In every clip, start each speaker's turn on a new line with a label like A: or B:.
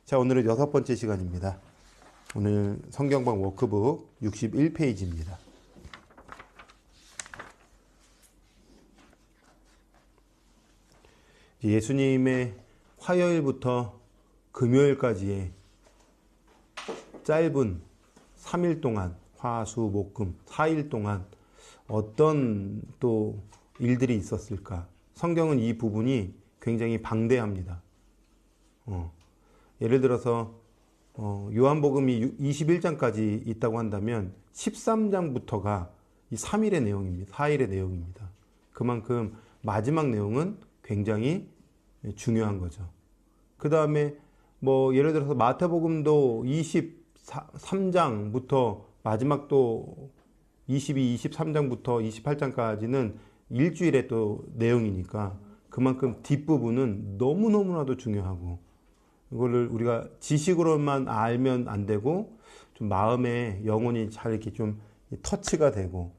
A: 자, 오늘은 6번째 시간입니다. 오늘 성경방 워크북 61페이지입니다. 예수님의 화요일부터 금요일까지의 짧은 3일 동안, 화, 수, 목, 금 4일 동안 어떤 또 일들이 있었을까? 성경은 이 부분이 굉장히 방대합니다. 예를 들어서 요한복음이 21장까지 있다고 한다면 13장부터가 이 3일의 내용입니다. 4일의 내용입니다. 그만큼 마지막 내용은 굉장히 중요한 거죠. 그 다음에 예를 들어서 마태복음도 23장부터 마지막 또 23장부터 28장까지는 일주일의 또 내용이니까 그만큼 뒷부분은 너무너무나도 중요하고 이거를 우리가 지식으로만 알면 안 되고 좀 마음에 영혼이 잘 이렇게 좀 터치가 되고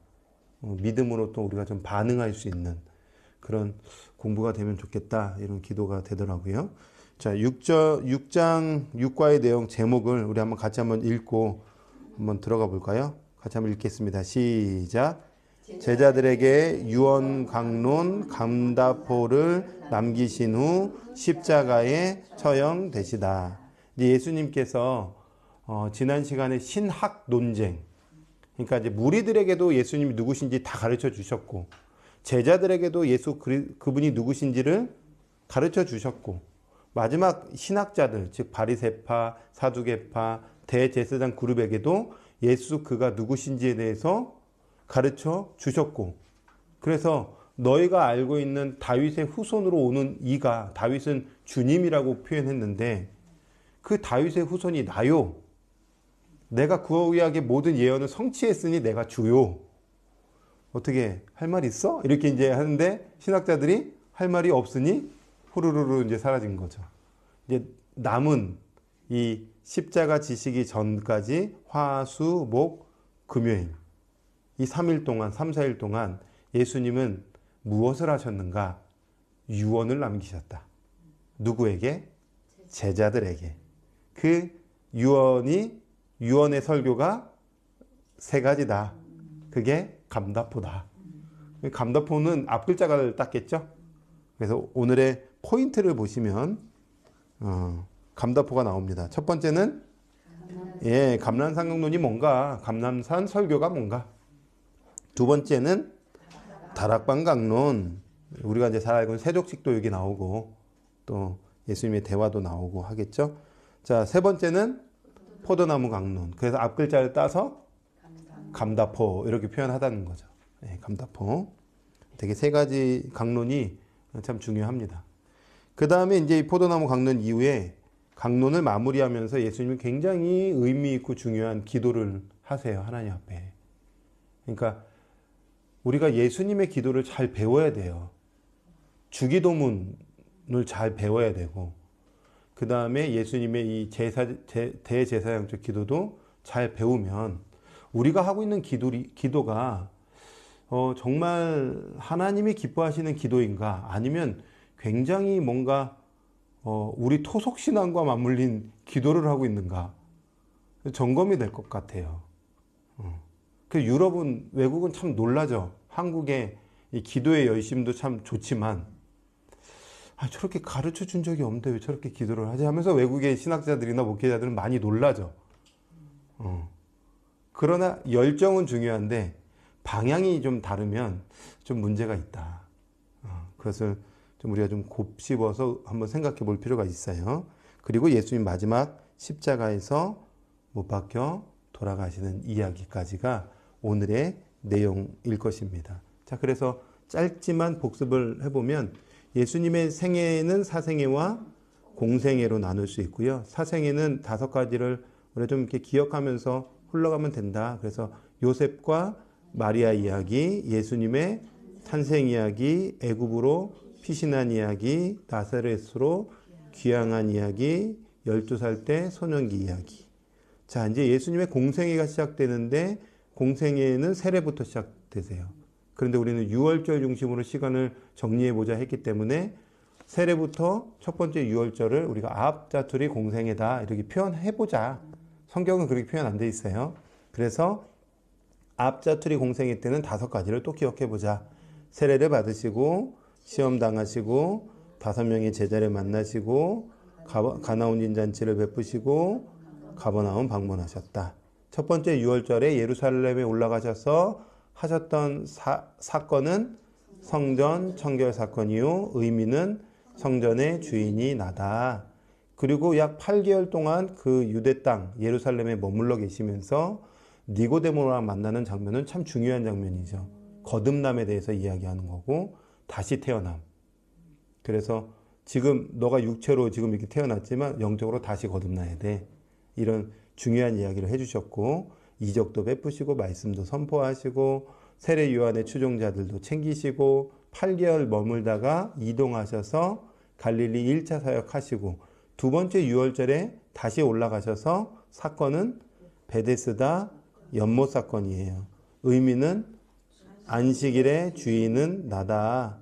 A: 믿음으로 또 우리가 좀 반응할 수 있는 그런 공부가 되면 좋겠다 이런 기도가 되더라고요. 자, 6장 6과의 내용 제목을 우리 한번 같이 한번 읽고 한번 들어가 볼까요? 같이 한번 읽겠습니다. 시작. 제자들에게 유언 강론 감다포를 남기신 후 십자가에 처형되시다. 예수님께서 지난 시간에 신학 논쟁, 그러니까 이제 무리들에게도 예수님이 누구신지 다 가르쳐 주셨고 제자들에게도 그분이 누구신지를 가르쳐 주셨고 마지막 신학자들 즉 바리새파, 사두개파, 대제사장 그룹에게도 예수 그가 누구신지에 대해서 가르쳐 주셨고 그래서 너희가 알고 있는 다윗의 후손으로 오는 이가 다윗은 주님이라고 표현했는데 그 다윗의 후손이 나요. 내가 그와 의하게 모든 예언을 성취했으니 내가 주요. 어떻게 할 말 있어? 이렇게 이제 하는데 신학자들이 할 말이 없으니 후루루루 이제 사라진 거죠. 이제 남은 이 십자가 지시기 전까지 화, 수, 목, 금요일 이 3일 동안 3, 4일 동안 예수님은 무엇을 하셨는가? 유언을 남기셨다. 누구에게? 제자들에게. 그 유언의 설교가 세 가지다. 그게 감다포다. 감다포는 앞글자를 땄겠죠? 그래서 오늘의 포인트를 보시면 감다포가 나옵니다. 첫 번째는 감람산강론이 뭔가, 감람산 설교가 뭔가. 두 번째는 다락방강론, 우리가 이제 잘 알고 있는 세족식도 여기 나오고 또 예수님의 대화도 나오고 하겠죠. 자, 세 번째는 포도나무 강론. 그래서 앞글자를 따서 감다포 이렇게 표현하다는 거죠. 감다포. 되게 세 가지 강론이 참 중요합니다. 그 다음에 이제 포도나무 강론 이후에 강론을 마무리하면서 예수님이 굉장히 의미 있고 중요한 기도를 하세요. 하나님 앞에. 그러니까 우리가 예수님의 기도를 잘 배워야 돼요. 주기도문을 잘 배워야 되고 그 다음에 예수님의 이 대제사장적 기도도 잘 배우면 우리가 하고 있는 기도가 정말 하나님이 기뻐하시는 기도인가 아니면 굉장히 뭔가 우리 토속신앙과 맞물린 기도를 하고 있는가 점검이 될 것 같아요. 그 유럽은 외국은 참 놀라죠. 한국의 이 기도의 열심도 참 좋지만 저렇게 가르쳐 준 적이 없는데 왜 저렇게 기도를 하지 하면서 외국의 신학자들이나 목회자들은 많이 놀라죠. 그러나 열정은 중요한데 방향이 좀 다르면 좀 문제가 있다. 그것을 좀 우리가 좀 곱씹어서 한번 생각해 볼 필요가 있어요. 그리고 예수님 마지막 십자가에서 못 박혀 돌아가시는 이야기까지가 오늘의 내용일 것입니다. 자, 그래서 짧지만 복습을 해보면 예수님의 생애는 사생애와 공생애로 나눌 수 있고요. 사생애는 5가지를 우리가 좀 이렇게 기억하면서 흘러가면 된다. 그래서 요셉과 마리아 이야기, 예수님의 탄생 이야기, 애굽으로 피신한 이야기, 나사렛으로 귀향한 이야기, 12살 때 소년기 이야기. 자, 이제 예수님의 공생애가 시작되는데 공생애는 세례부터 시작되세요. 그런데 우리는 6월절 중심으로 시간을 정리해보자 했기 때문에 세례부터 첫 번째 유월절을 우리가 아합자투리 공생애다 이렇게 표현해보자. 성경은 그렇게 표현 안 돼 있어요. 그래서 아합자투리 공생애 때는 5가지를 또 기억해보자. 세례를 받으시고 시험 당하시고 5명의 제자를 만나시고 가나온 잔치를 베푸시고 가버나움 방문하셨다. 첫 번째 유월절에 예루살렘에 올라가셔서 하셨던 사건은 성전 청결 사건이요. 의미는 성전의 주인이 나다. 그리고 약 8개월 동안 그 유대 땅 예루살렘에 머물러 계시면서 니고데모랑 만나는 장면은 참 중요한 장면이죠. 거듭남에 대해서 이야기하는 거고 다시 태어남. 그래서 지금 너가 육체로 지금 이렇게 태어났지만 영적으로 다시 거듭나야 돼. 이런 중요한 이야기를 해주셨고 이적도 베푸시고 말씀도 선포하시고 세례 요한의 추종자들도 챙기시고 8개월 머물다가 이동하셔서 갈릴리 1차 사역하시고 두 번째 유월절에 다시 올라가셔서 사건은 베데스다 연못 사건이에요. 의미는 안식일의 주인은 나다.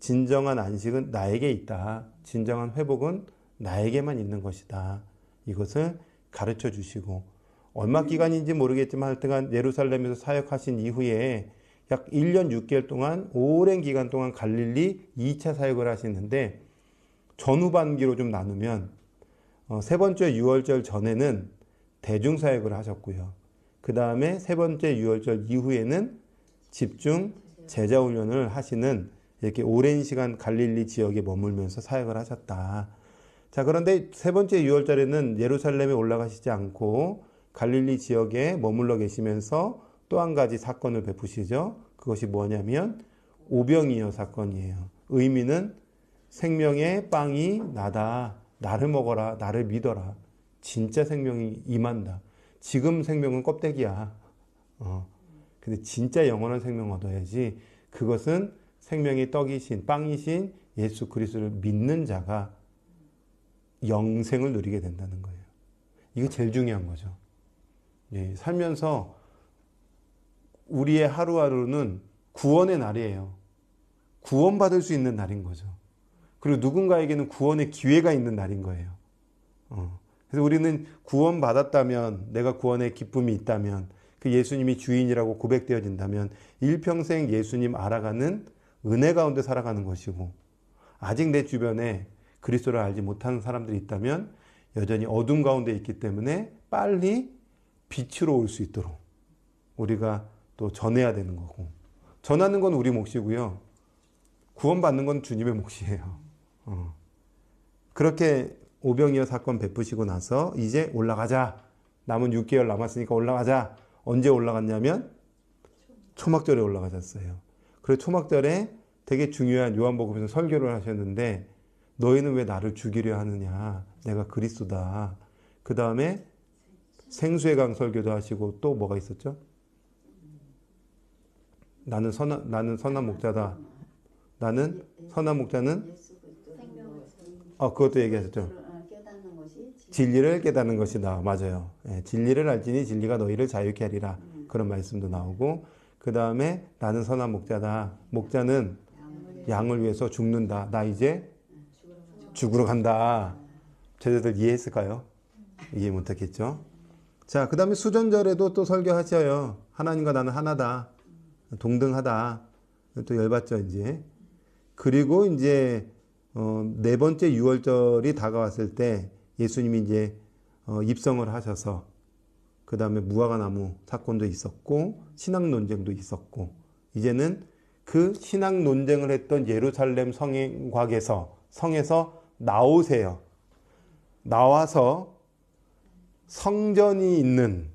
A: 진정한 안식은 나에게 있다. 진정한 회복은 나에게만 있는 것이다. 이것을 가르쳐 주시고 얼마 기간인지 모르겠지만 하여튼간 예루살렘에서 사역하신 이후에 약 1년 6개월 동안 오랜 기간 동안 갈릴리 2차 사역을 하시는데 전후반기로 좀 나누면 세 번째 유월절 전에는 대중사역을 하셨고요. 그 다음에 세 번째 유월절 이후에는 집중 제자훈련을 하시는 이렇게 오랜 시간 갈릴리 지역에 머물면서 사역을 하셨다. 자, 그런데 세 번째 유월절에는 예루살렘에 올라가시지 않고 갈릴리 지역에 머물러 계시면서 또 한 가지 사건을 베푸시죠. 그것이 뭐냐면 오병이어 사건이에요. 의미는 생명의 빵이 나다. 나를 먹어라. 나를 믿어라. 진짜 생명이 임한다. 지금 생명은 껍데기야. 근데 진짜 영원한 생명 얻어야지. 그것은 생명의 떡이신 빵이신 예수 그리스도를 믿는 자가 영생을 누리게 된다는 거예요. 이게 제일 중요한 거죠. 예, 살면서 우리의 하루하루는 구원의 날이에요. 구원받을 수 있는 날인 거죠. 그리고 누군가에게는 구원의 기회가 있는 날인 거예요. 그래서 우리는 구원받았다면, 내가 구원의 기쁨이 있다면, 그 예수님이 주인이라고 고백되어진다면 일평생 예수님 알아가는 은혜 가운데 살아가는 것이고, 아직 내 주변에 그리스도를 알지 못하는 사람들이 있다면 여전히 어둠 가운데 있기 때문에 빨리 빛으로 올 수 있도록 우리가 또 전해야 되는 거고, 전하는 건 우리 몫이고요. 구원받는 건 주님의 몫이에요. 그렇게 오병이어 사건 베푸시고 나서 이제 올라가자. 남은 6개월 남았으니까 올라가자. 언제 올라갔냐면 초막절에 올라가셨어요. 그리고 초막절에 되게 중요한 요한복음에서 설교를 하셨는데 너희는 왜 나를 죽이려 하느냐. 내가 그리스도다. 그 다음에 생수의 강 설교도 하시고 또 뭐가 있었죠? 나는 선한 목자다. 나는 선한 목자는 그것도 얘기하셨죠. 진리를 깨닫는 것이다. 맞아요. 예, 진리를 알지니 진리가 너희를 자유케 하리라. 그런 말씀도 나오고, 그 다음에 나는 선한 목자다. 목자는 양을 위해서 죽는다. 나 이제 죽으러 간다. 제자들 이해했을까요? 이해 못했겠죠? 자, 그 다음에 수전절에도 또 설교하셔요. 하나님과 나는 하나다. 동등하다. 또 열받죠, 이제. 그리고 이제, 네 번째 유월절이 다가왔을 때 예수님이 이제, 입성을 하셔서, 그 다음에 무화과 나무 사건도 있었고, 신학 논쟁도 있었고, 이제는 그 신학 논쟁을 했던 예루살렘 성에서 나오세요. 나와서 성전이 있는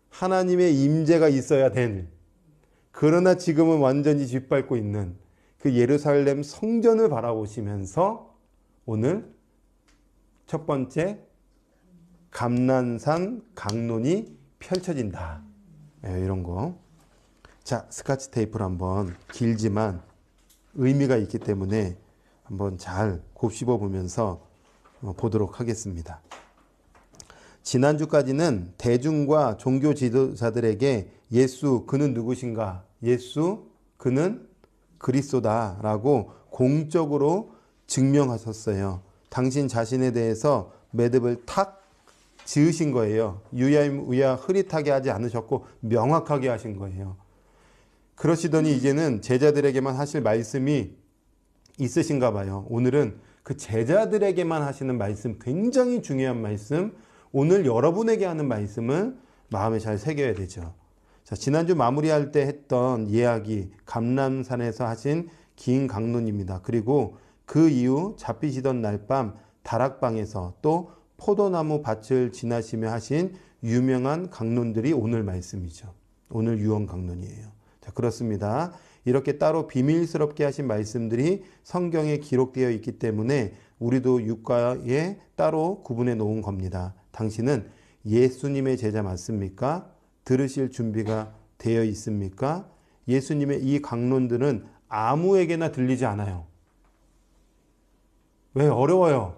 A: 하나님의 임재가 있어야 된, 그러나 지금은 완전히 짓밟고 있는 그 예루살렘 성전을 바라보시면서 오늘 첫 번째 감난산 강론이 펼쳐진다. 이런 거. 자, 스카치 테이프를 한번 길지만 의미가 있기 때문에 한번 잘 곱씹어 보면서 보도록 하겠습니다. 지난주까지는 대중과 종교 지도자들에게 예수, 그는 누구신가? 예수, 그는 그리스도다라고 공적으로 증명하셨어요. 당신 자신에 대해서 매듭을 탁 지으신 거예요. 유야무야 흐릿하게 하지 않으셨고 명확하게 하신 거예요. 그러시더니 이제는 제자들에게만 하실 말씀이 있으신가 봐요. 오늘은 그 제자들에게만 하시는 말씀, 굉장히 중요한 말씀, 오늘 여러분에게 하는 말씀을 마음에 잘 새겨야 되죠. 자, 지난주 마무리할 때 했던 이야기, 감람산에서 하신 긴 강론입니다. 그리고 그 이후 잡히시던 날 밤 다락방에서 또 포도나무 밭을 지나시며 하신 유명한 강론들이 오늘 말씀이죠. 오늘 유언 강론이에요. 자, 그렇습니다. 이렇게 따로 비밀스럽게 하신 말씀들이 성경에 기록되어 있기 때문에 우리도 육과에 따로 구분해 놓은 겁니다. 당신은 예수님의 제자 맞습니까? 들으실 준비가 되어 있습니까? 예수님의 이 강론들은 아무에게나 들리지 않아요. 왜? 어려워요.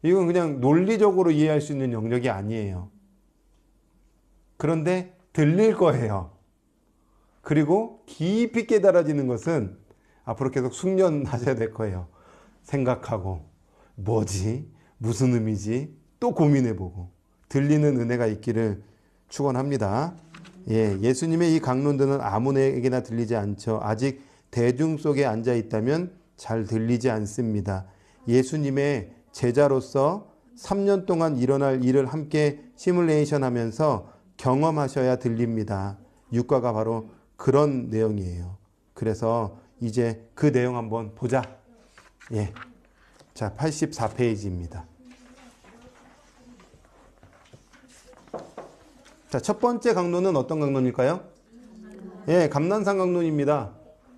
A: 이건 그냥 논리적으로 이해할 수 있는 영역이 아니에요. 그런데 들릴 거예요. 그리고 깊이 깨달아지는 것은 앞으로 계속 숙련하셔야 될 거예요. 생각하고 뭐지? 무슨 의미지? 또 고민해보고 들리는 은혜가 있기를 축원합니다. 예수님의 이 강론들은 아무에게나 들리지 않죠. 아직 대중 속에 앉아 있다면 잘 들리지 않습니다. 예수님의 제자로서 3년 동안 일어날 일을 함께 시뮬레이션 하면서 경험하셔야 들립니다. 육과가 바로 그런 내용이에요. 그래서 이제 그 내용 한번 보자. 자, 84페이지입니다. 자, 첫 번째 강론은 어떤 강론일까요? 감람산 강론입니다.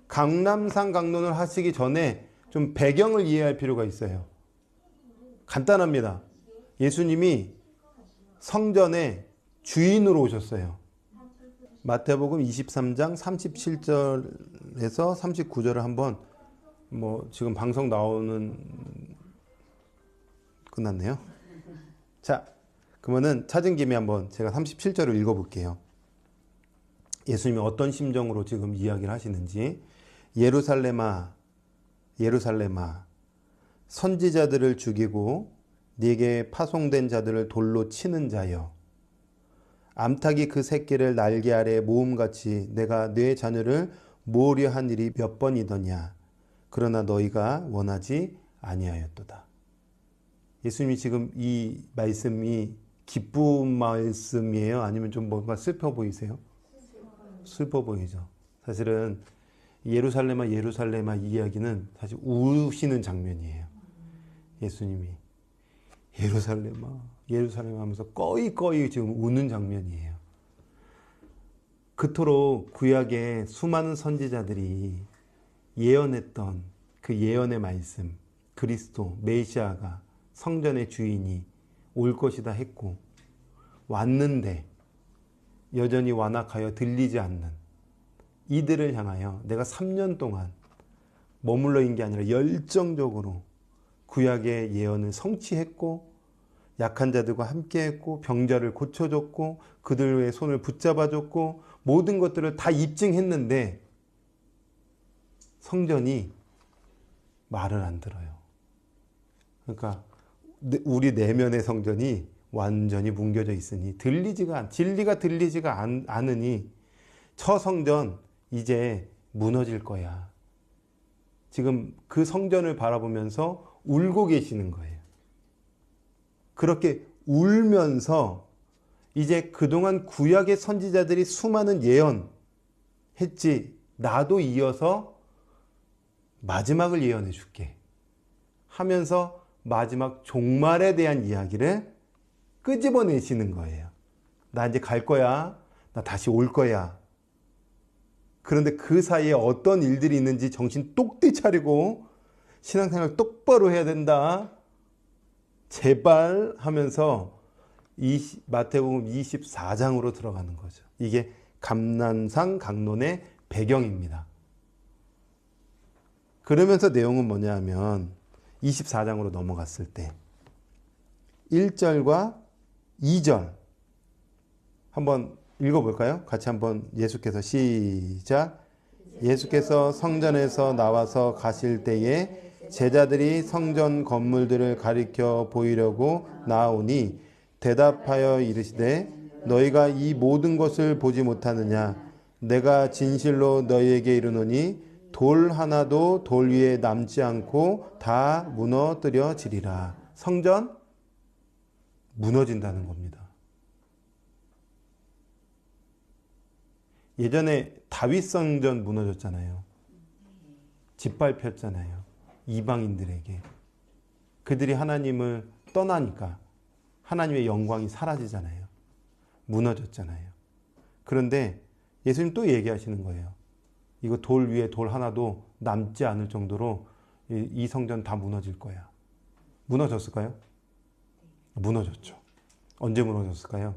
A: 감람산 강론을 하시기 전에 좀 배경을 이해할 필요가 있어요. 간단합니다. 예수님이 성전의 주인으로 오셨어요. 마태복음 23장 37절에서 39절을 한번 지금 방송 나오는 끝났네요. 자, 그러면은 찾은 김에 한번 제가 37절을 읽어볼게요. 예수님이 어떤 심정으로 지금 이야기를 하시는지. 예루살렘아, 예루살렘아, 선지자들을 죽이고 네게 파송된 자들을 돌로 치는 자여, 암탉이 그 새끼를 날개 아래 모음같이 내가 네 자녀를 모으려 한 일이 몇 번이더냐. 그러나 너희가 원하지 아니하였도다. 예수님이 지금 이 말씀이 기쁜 말씀이에요? 아니면 좀 뭔가 슬퍼 보이세요? 슬퍼 보이죠. 사실은 예루살렘아 예루살렘아 이 이야기는 사실 우시는 장면이에요. 예수님이 예루살렘아 예루살렘 하면서 꺼이꺼이 지금 우는 장면이에요. 그토록 구약의 수많은 선지자들이 예언했던 그 예언의 말씀, 그리스도 메시아가 성전의 주인이 올 것이다 했고 왔는데 여전히 완악하여 들리지 않는 이들을 향하여 내가 3년 동안 머물러 있는 게 아니라 열정적으로 구약의 예언을 성취했고 약한 자들과 함께했고 병자를 고쳐줬고 그들의 손을 붙잡아줬고 모든 것들을 다 입증했는데 성전이 말을 안 들어요. 그러니까 우리 내면의 성전이 완전히 뭉겨져 있으니 진리가 들리지가 않으니 처성전 이제 무너질 거야. 지금 그 성전을 바라보면서 울고 계시는 거예요. 그렇게 울면서 이제 그동안 구약의 선지자들이 수많은 예언했지, 나도 이어서 마지막을 예언해 줄게 하면서 마지막 종말에 대한 이야기를 끄집어내시는 거예요. 나 이제 갈 거야. 나 다시 올 거야. 그런데 그 사이에 어떤 일들이 있는지 정신 똑띠 차리고 신앙생활 똑바로 해야 된다. 제발 하면서 마태복음 24장으로 들어가는 거죠. 이게 감람산 강론의 배경입니다. 그러면서 내용은 뭐냐 하면 24장으로 넘어갔을 때 1절과 2절 한번 읽어볼까요? 같이 한번 시작. 예수께서 성전에서 나와서 가실 때에 제자들이 성전 건물들을 가리켜 보이려고 나아오니 대답하여 이르시되 너희가 이 모든 것을 보지 못하느냐? 내가 진실로 너희에게 이르노니 돌 하나도 돌 위에 남지 않고 다 무너뜨려지리라. 성전 무너진다는 겁니다. 예전에 다윗 성전 무너졌잖아요. 짓밟혔잖아요. 이방인들에게. 그들이 하나님을 떠나니까 하나님의 영광이 사라지잖아요. 무너졌잖아요. 그런데 예수님 또 얘기하시는 거예요. 이거 돌 위에 돌 하나도 남지 않을 정도로 이 성전 다 무너질 거야. 무너졌을까요? 무너졌죠. 언제 무너졌을까요?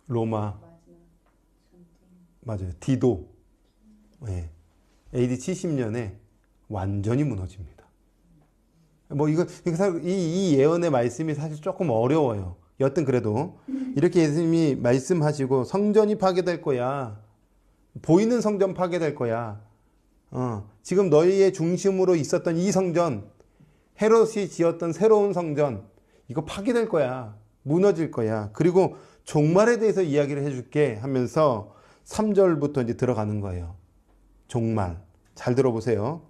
A: 로마. 맞아요. 디도. 네. AD 70년에 완전히 무너집니다. 뭐 이 예언의 말씀이 사실 조금 어려워요. 여튼 그래도 이렇게 예수님이 말씀하시고 성전이 파괴될 거야. 보이는 성전 파괴될 거야. 지금 너희의 중심으로 있었던 이 성전, 헤롯이 지었던 새로운 성전, 이거 파괴될 거야. 무너질 거야. 그리고 종말에 대해서 이야기를 해줄게 하면서 3절부터 이제 들어가는 거예요. 종말. 잘 들어보세요.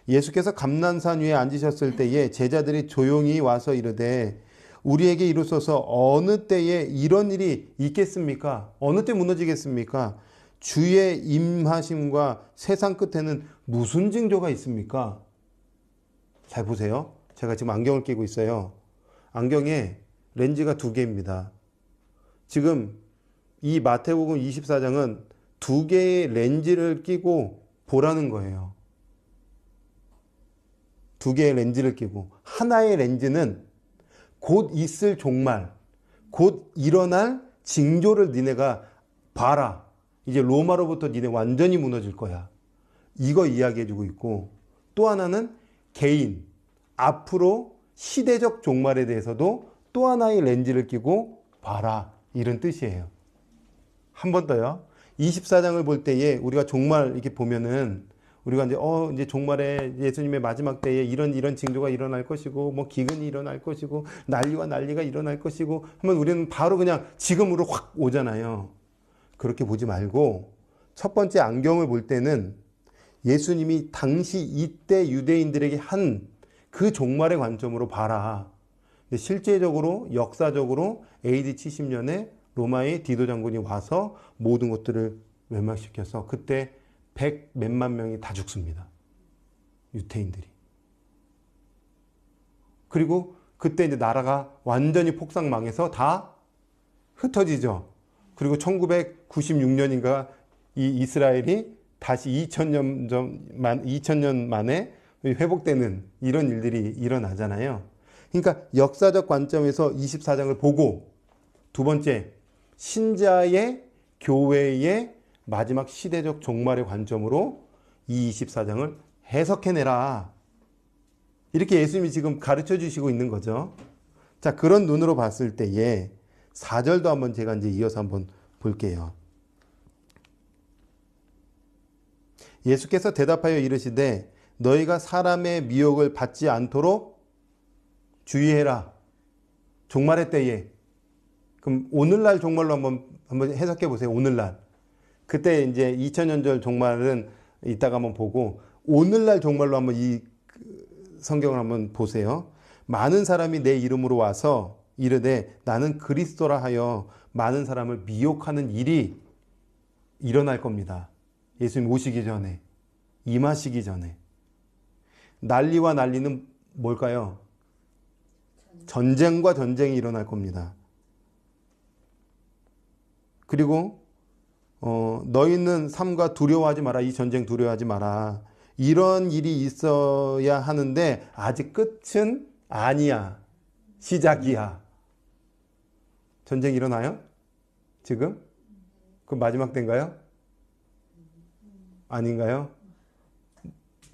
A: 예수께서 감난산 위에 앉으셨을 때에 제자들이 조용히 와서 이르되 우리에게 이루소서 어느 때에 이런 일이 있겠습니까? 어느 때 무너지겠습니까? 주의 임하심과 세상 끝에는 무슨 징조가 있습니까? 잘 보세요. 제가 지금 안경을 끼고 있어요. 안경에 렌즈가 2개입니다. 지금 이 마태복음 24장은 2개의 렌즈를 끼고 보라는 거예요. 2개의 렌즈를 끼고 하나의 렌즈는 곧 있을 종말, 곧 일어날 징조를 니네가 봐라. 이제 로마로부터 니네 완전히 무너질 거야. 이거 이야기해주고 있고 또 하나는 개인, 앞으로 시대적 종말에 대해서도 또 하나의 렌즈를 끼고 봐라. 이런 뜻이에요. 한 번 더요. 24장을 볼 때에 우리가 종말 이렇게 보면은 우리가 이제 종말에 예수님의 마지막 때에 이런 징조가 일어날 것이고 뭐 기근이 일어날 것이고 난리가 일어날 것이고 하면 우리는 바로 그냥 지금으로 확 오잖아요. 그렇게 보지 말고 첫 번째 안경을 볼 때는 예수님이 당시 이때 유대인들에게 한 그 종말의 관점으로 봐라. 실제적으로 역사적으로 AD 70년에 로마의 디도 장군이 와서 모든 것들을 멸망시켜서 그때 100 몇만 명이 다 죽습니다. 유태인들이. 그리고 그때 이제 나라가 완전히 폭삭망해서 다 흩어지죠. 그리고 1996년인가 이 이스라엘이 다시 2000년 만에 회복되는 이런 일들이 일어나잖아요. 그러니까 역사적 관점에서 24장을 보고 두 번째 신자의 교회의 마지막 시대적 종말의 관점으로 이 24장을 해석해내라. 이렇게 예수님이 지금 가르쳐 주시고 있는 거죠. 자, 그런 눈으로 봤을 때에 4절도 한번 제가 이제 이어서 한번 볼게요. 예수께서 대답하여 이르시되 너희가 사람의 미혹을 받지 않도록 주의해라. 종말의 때에. 그럼 오늘날 종말로 한번 해석해 보세요. 오늘날. 그때 이제 2000년 전 종말은 이따가 한번 보고 오늘날 종말로 한번 이 성경을 한번 보세요. 많은 사람이 내 이름으로 와서 이르되 나는 그리스도라 하여 많은 사람을 미혹하는 일이 일어날 겁니다. 예수님 오시기 전에, 임하시기 전에. 난리와 난리는 뭘까요? 전쟁과 전쟁이 일어날 겁니다. 그리고 너희는 삼가 두려워하지 마라. 이 전쟁 두려워하지 마라. 이런 일이 있어야 하는데 아직 끝은 아니야. 시작이야. 전쟁 일어나요? 지금? 그 마지막 때인가요? 아닌가요?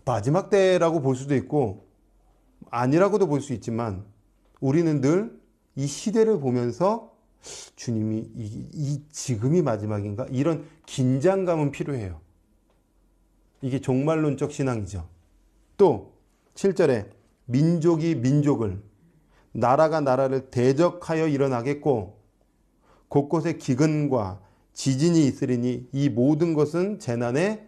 A: 마지막 때라고 볼 수도 있고 아니라고도 볼 수 있지만 우리는 늘 이 시대를 보면서 주님이 지금이 마지막인가? 이런 긴장감은 필요해요. 이게 종말론적 신앙이죠. 또 7절에 민족이 민족을, 나라가 나라를 대적하여 일어나겠고 곳곳에 기근과 지진이 있으리니 이 모든 것은 재난의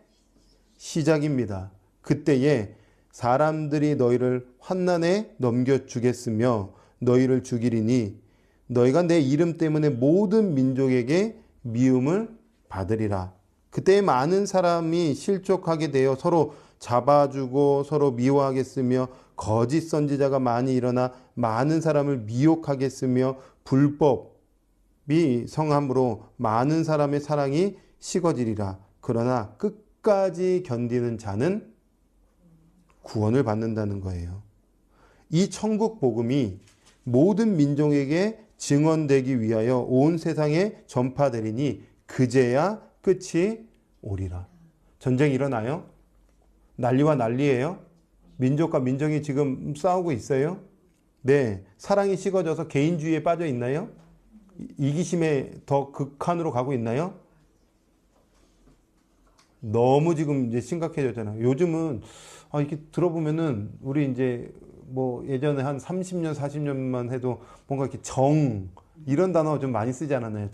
A: 시작입니다. 그때에 사람들이 너희를 환난에 넘겨주겠으며 너희를 죽이리니 너희가 내 이름 때문에 모든 민족에게 미움을 받으리라. 그때 많은 사람이 실족하게 되어 서로 잡아주고 서로 미워하겠으며 거짓 선지자가 많이 일어나 많은 사람을 미혹하겠으며 불법이 성함으로 많은 사람의 사랑이 식어지리라. 그러나 끝까지 견디는 자는 구원을 받는다는 거예요. 이 천국 복음이 모든 민족에게 증언되기 위하여 온 세상에 전파되리니 그제야 끝이 오리라. 전쟁이 일어나요? 난리와 난리예요? 민족과 민족이 지금 싸우고 있어요? 네. 사랑이 식어져서 개인주의에 빠져 있나요? 이기심에 더 극한으로 가고 있나요? 너무 지금 이제 심각해졌잖아요. 요즘은 이렇게 들어보면은 우리 이제 뭐 예전에 한 30년, 40년만 해도 뭔가 이렇게 이런 단어 좀 많이 쓰지 않았나요?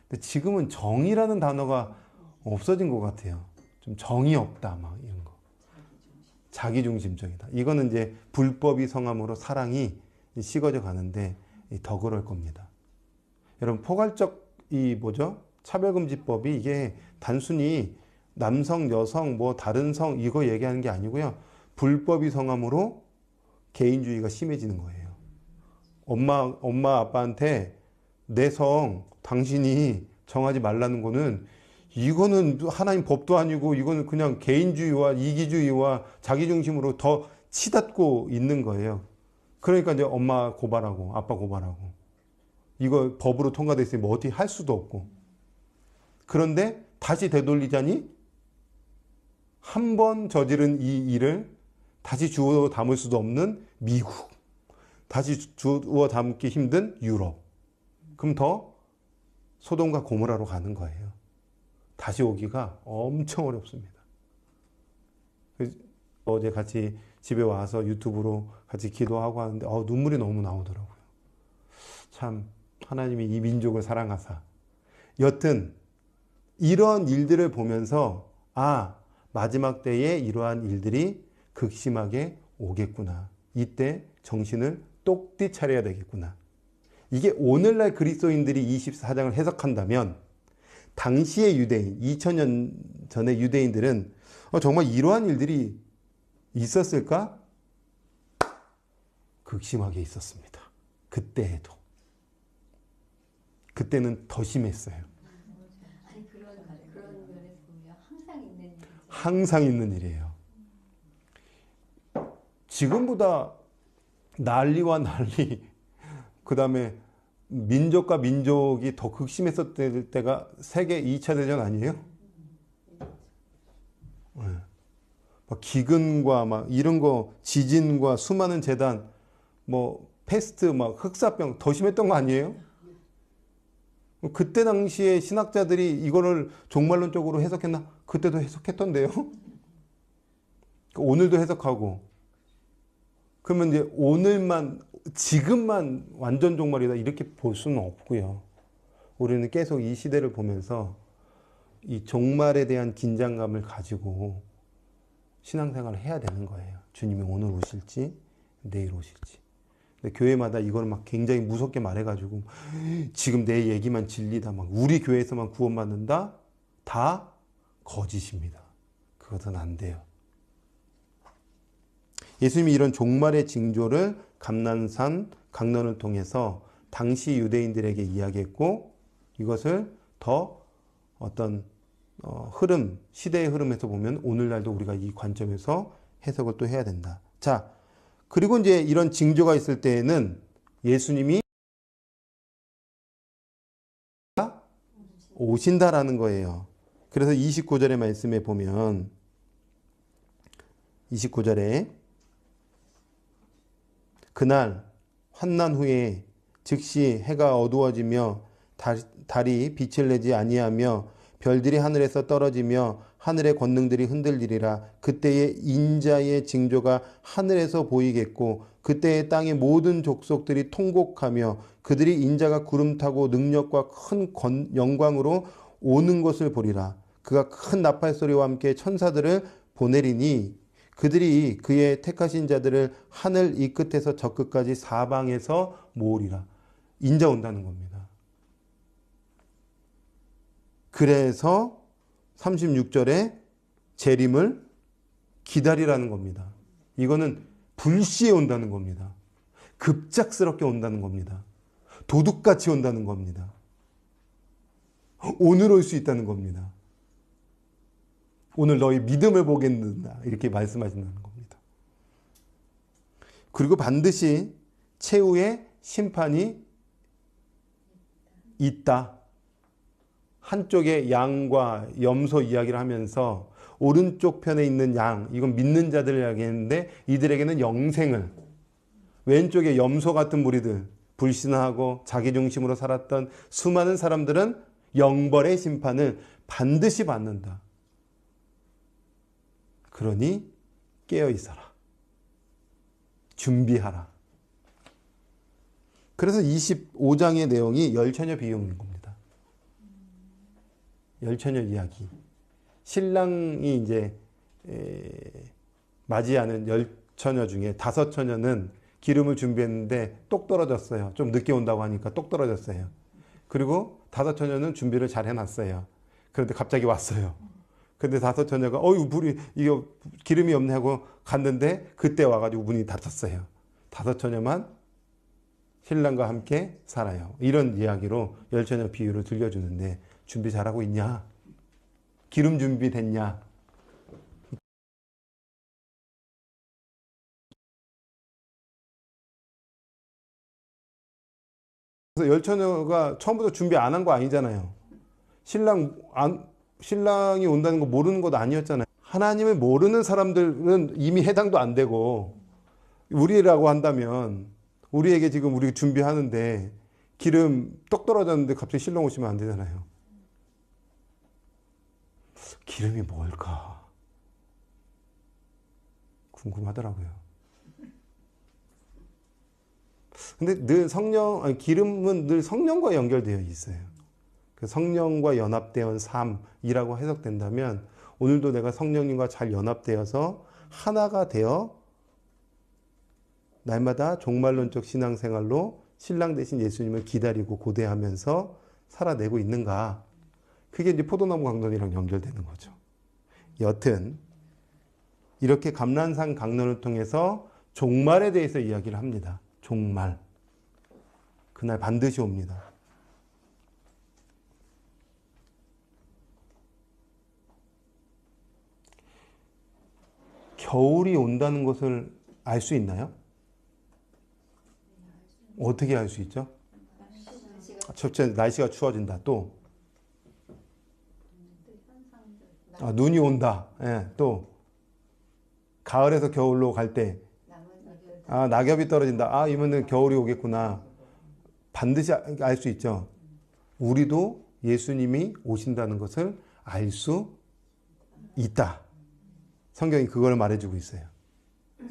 A: 근데 지금은 정이라는 단어가 없어진 것 같아요. 좀 정이 없다, 막 이런 거. 자기중심적이다. 이거는 이제 불법이 성함으로 사랑이 식어져 가는데 더 그럴 겁니다. 여러분, 포괄적 차별금지법이 이게 단순히 남성, 여성, 뭐 다른 성 이거 얘기하는 게 아니고요. 불법이 성함으로 개인주의가 심해지는 거예요. 엄마 아빠한테 내 성 당신이 정하지 말라는 거는 이거는 하나님 법도 아니고 이거는 그냥 개인주의와 이기주의와 자기중심으로 더 치닫고 있는 거예요. 그러니까 이제 엄마 고발하고 아빠 고발하고 이거 법으로 통과돼 있으면 뭐 어떻게 할 수도 없고 그런데 다시 되돌리자니 한 번 저지른 이 일을 다시 주워 담을 수도 없는 미국, 다시 주워 담기 힘든 유럽. 그럼 더 소돔과 고모라로 가는 거예요. 다시 오기가 엄청 어렵습니다. 어제 같이 집에 와서 유튜브로 같이 기도하고 하는데 눈물이 너무 나오더라고요. 참 하나님이 이 민족을 사랑하사. 여튼 이런 일들을 보면서 마지막 때에 이러한 일들이 극심하게 오겠구나. 이때 정신을 똑띠 차려야 되겠구나. 이게 오늘날 그리스도인들이 24장을 해석한다면 당시의 유대인, 2000년 전의 유대인들은 정말 이러한 일들이 있었을까? 극심하게 있었습니다. 그때에도. 그때는 더 심했어요.
B: 아니 그런 면에서 보면 항상 있는 일이죠.
A: 항상 있는 일이에요. 지금보다 난리와 난리, 그 다음에 민족과 민족이 더 극심했었을 때가 세계 2차 대전 아니에요? 네. 막 기근과 막 이런 거, 지진과 수많은 재단, 뭐 패스트, 막 흑사병 더 심했던 거 아니에요? 그때 당시에 신학자들이 이거를 종말론적으로 해석했나? 그때도 해석했던데요? 오늘도 해석하고. 그러면 이제 지금만 완전 종말이다 이렇게 볼 수는 없고요. 우리는 계속 이 시대를 보면서 이 종말에 대한 긴장감을 가지고 신앙생활을 해야 되는 거예요. 주님이 오늘 오실지 내일 오실지. 근데 교회마다 이걸 막 굉장히 무섭게 말해가지고 지금 내 얘기만 진리다, 막 우리 교회에서만 구원받는다, 다 거짓입니다. 그것은 안 돼요. 예수님이 이런 종말의 징조를 감난산 강론을 통해서 당시 유대인들에게 이야기했고 이것을 더 어떤 시대의 흐름에서 보면 오늘날도 우리가 이 관점에서 해석을 또 해야 된다. 자, 그리고 이제 이런 징조가 있을 때에는 예수님이 오신다라는 거예요. 그래서 29절의 말씀에 보면 29절에 그날 환난 후에 즉시 해가 어두워지며 달이 빛을 내지 아니하며 별들이 하늘에서 떨어지며 하늘의 권능들이 흔들리리라. 그때의 인자의 징조가 하늘에서 보이겠고 그때의 땅의 모든 족속들이 통곡하며 그들이 인자가 구름 타고 능력과 큰 영광으로 오는 것을 보리라. 그가 큰 나팔 소리와 함께 천사들을 보내리니 그들이 그의 택하신 자들을 하늘 이 끝에서 저 끝까지 사방에서 모으리라. 인자 온다는 겁니다. 그래서 36절에 재림을 기다리라는 겁니다. 이거는 불시에 온다는 겁니다. 급작스럽게 온다는 겁니다. 도둑같이 온다는 겁니다. 오늘 올 수 있다는 겁니다. 오늘 너희 믿음을 보겠는다. 이렇게 말씀하신다는 겁니다. 그리고 반드시 최후의 심판이 있다. 한쪽에 양과 염소 이야기를 하면서 오른쪽 편에 있는 양, 이건 믿는 자들을 이야기했는데 이들에게는 영생을, 왼쪽에 염소 같은 무리들, 불신하고 자기중심으로 살았던 수많은 사람들은 영벌의 심판을 반드시 받는다. 그러니 깨어 있어라. 준비하라. 그래서 25장의 내용이 열처녀 비유인 겁니다. 열처녀 이야기. 신랑이 이제 맞이하는 열처녀 중에 5처녀는 기름을 준비했는데 똑 떨어졌어요. 좀 늦게 온다고 하니까 똑 떨어졌어요. 그리고 5처녀는 준비를 잘 해놨어요. 그런데 갑자기 왔어요. 근데 5처녀가 불이 이거 기름이 없네 하고 갔는데 그때 와가지고 문이 닫혔어요. 5처녀만 신랑과 함께 살아요. 이런 이야기로 열처녀 비유를 들려주는데 준비 잘하고 있냐? 기름 준비됐냐? 그래서 열처녀가 처음부터 준비 안 한 거 아니잖아요. 신랑이 온다는 거 모르는 것도 아니었잖아요. 하나님을 모르는 사람들은 이미 해당도 안 되고 우리라고 한다면 우리에게 지금 우리 준비하는데 기름 똑 떨어졌는데 갑자기 신랑 오시면 안 되잖아요. 기름이 뭘까? 궁금하더라고요. 근데 늘 기름은 늘 성령과 연결되어 있어요. 그 성령과 연합되어 온 삶이라고 해석된다면 오늘도 내가 성령님과 잘 연합되어서 하나가 되어 날마다 종말론적 신앙생활로 신랑 대신 예수님을 기다리고 고대하면서 살아내고 있는가? 그게 이제 포도나무 강론이랑 연결되는 거죠. 여튼 이렇게 감람산 강론을 통해서 종말에 대해서 이야기를 합니다. 종말. 그날 반드시 옵니다. 겨울이 온다는 것을 알 수 있나요? 어떻게 알 수 있죠? 첫째, 날씨가 추워진다. 또 눈이 온다. 예, 또 가을에서 겨울로 갈 때 낙엽이 떨어진다. 이번엔 겨울이 오겠구나. 반드시 알 수 있죠. 우리도 예수님이 오신다는 것을 알 수 있다. 성경이 그걸 말해주고 있어요.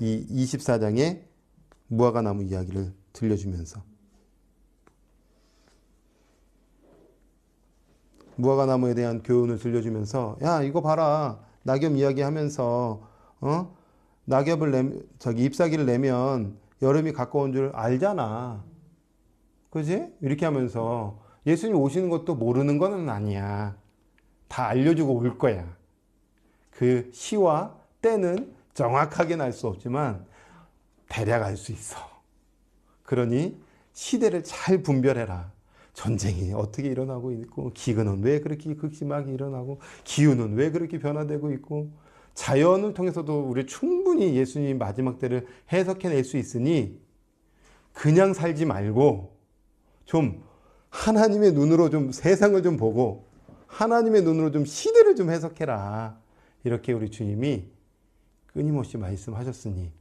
A: 이 24장의 무화과나무 이야기를 들려주면서 무화과나무에 대한 교훈을 들려주면서 야 이거 봐라 낙엽 이야기하면서 낙엽을 잎사귀를 내면 여름이 가까운 줄 알잖아. 그지? 이렇게 하면서 예수님 오시는 것도 모르는 건 아니야. 다 알려주고 올 거야. 그 시와 때는 정확하게는 알 수 없지만 대략 알 수 있어. 그러니 시대를 잘 분별해라. 전쟁이 어떻게 일어나고 있고 기근은 왜 그렇게 극심하게 일어나고 기후는 왜 그렇게 변화되고 있고 자연을 통해서도 우리 충분히 예수님 마지막 때를 해석해낼 수 있으니 그냥 살지 말고 좀 하나님의 눈으로 좀 세상을 좀 보고 하나님의 눈으로 좀 시대를 좀 해석해라. 이렇게 우리 주님이 끊임없이 말씀하셨으니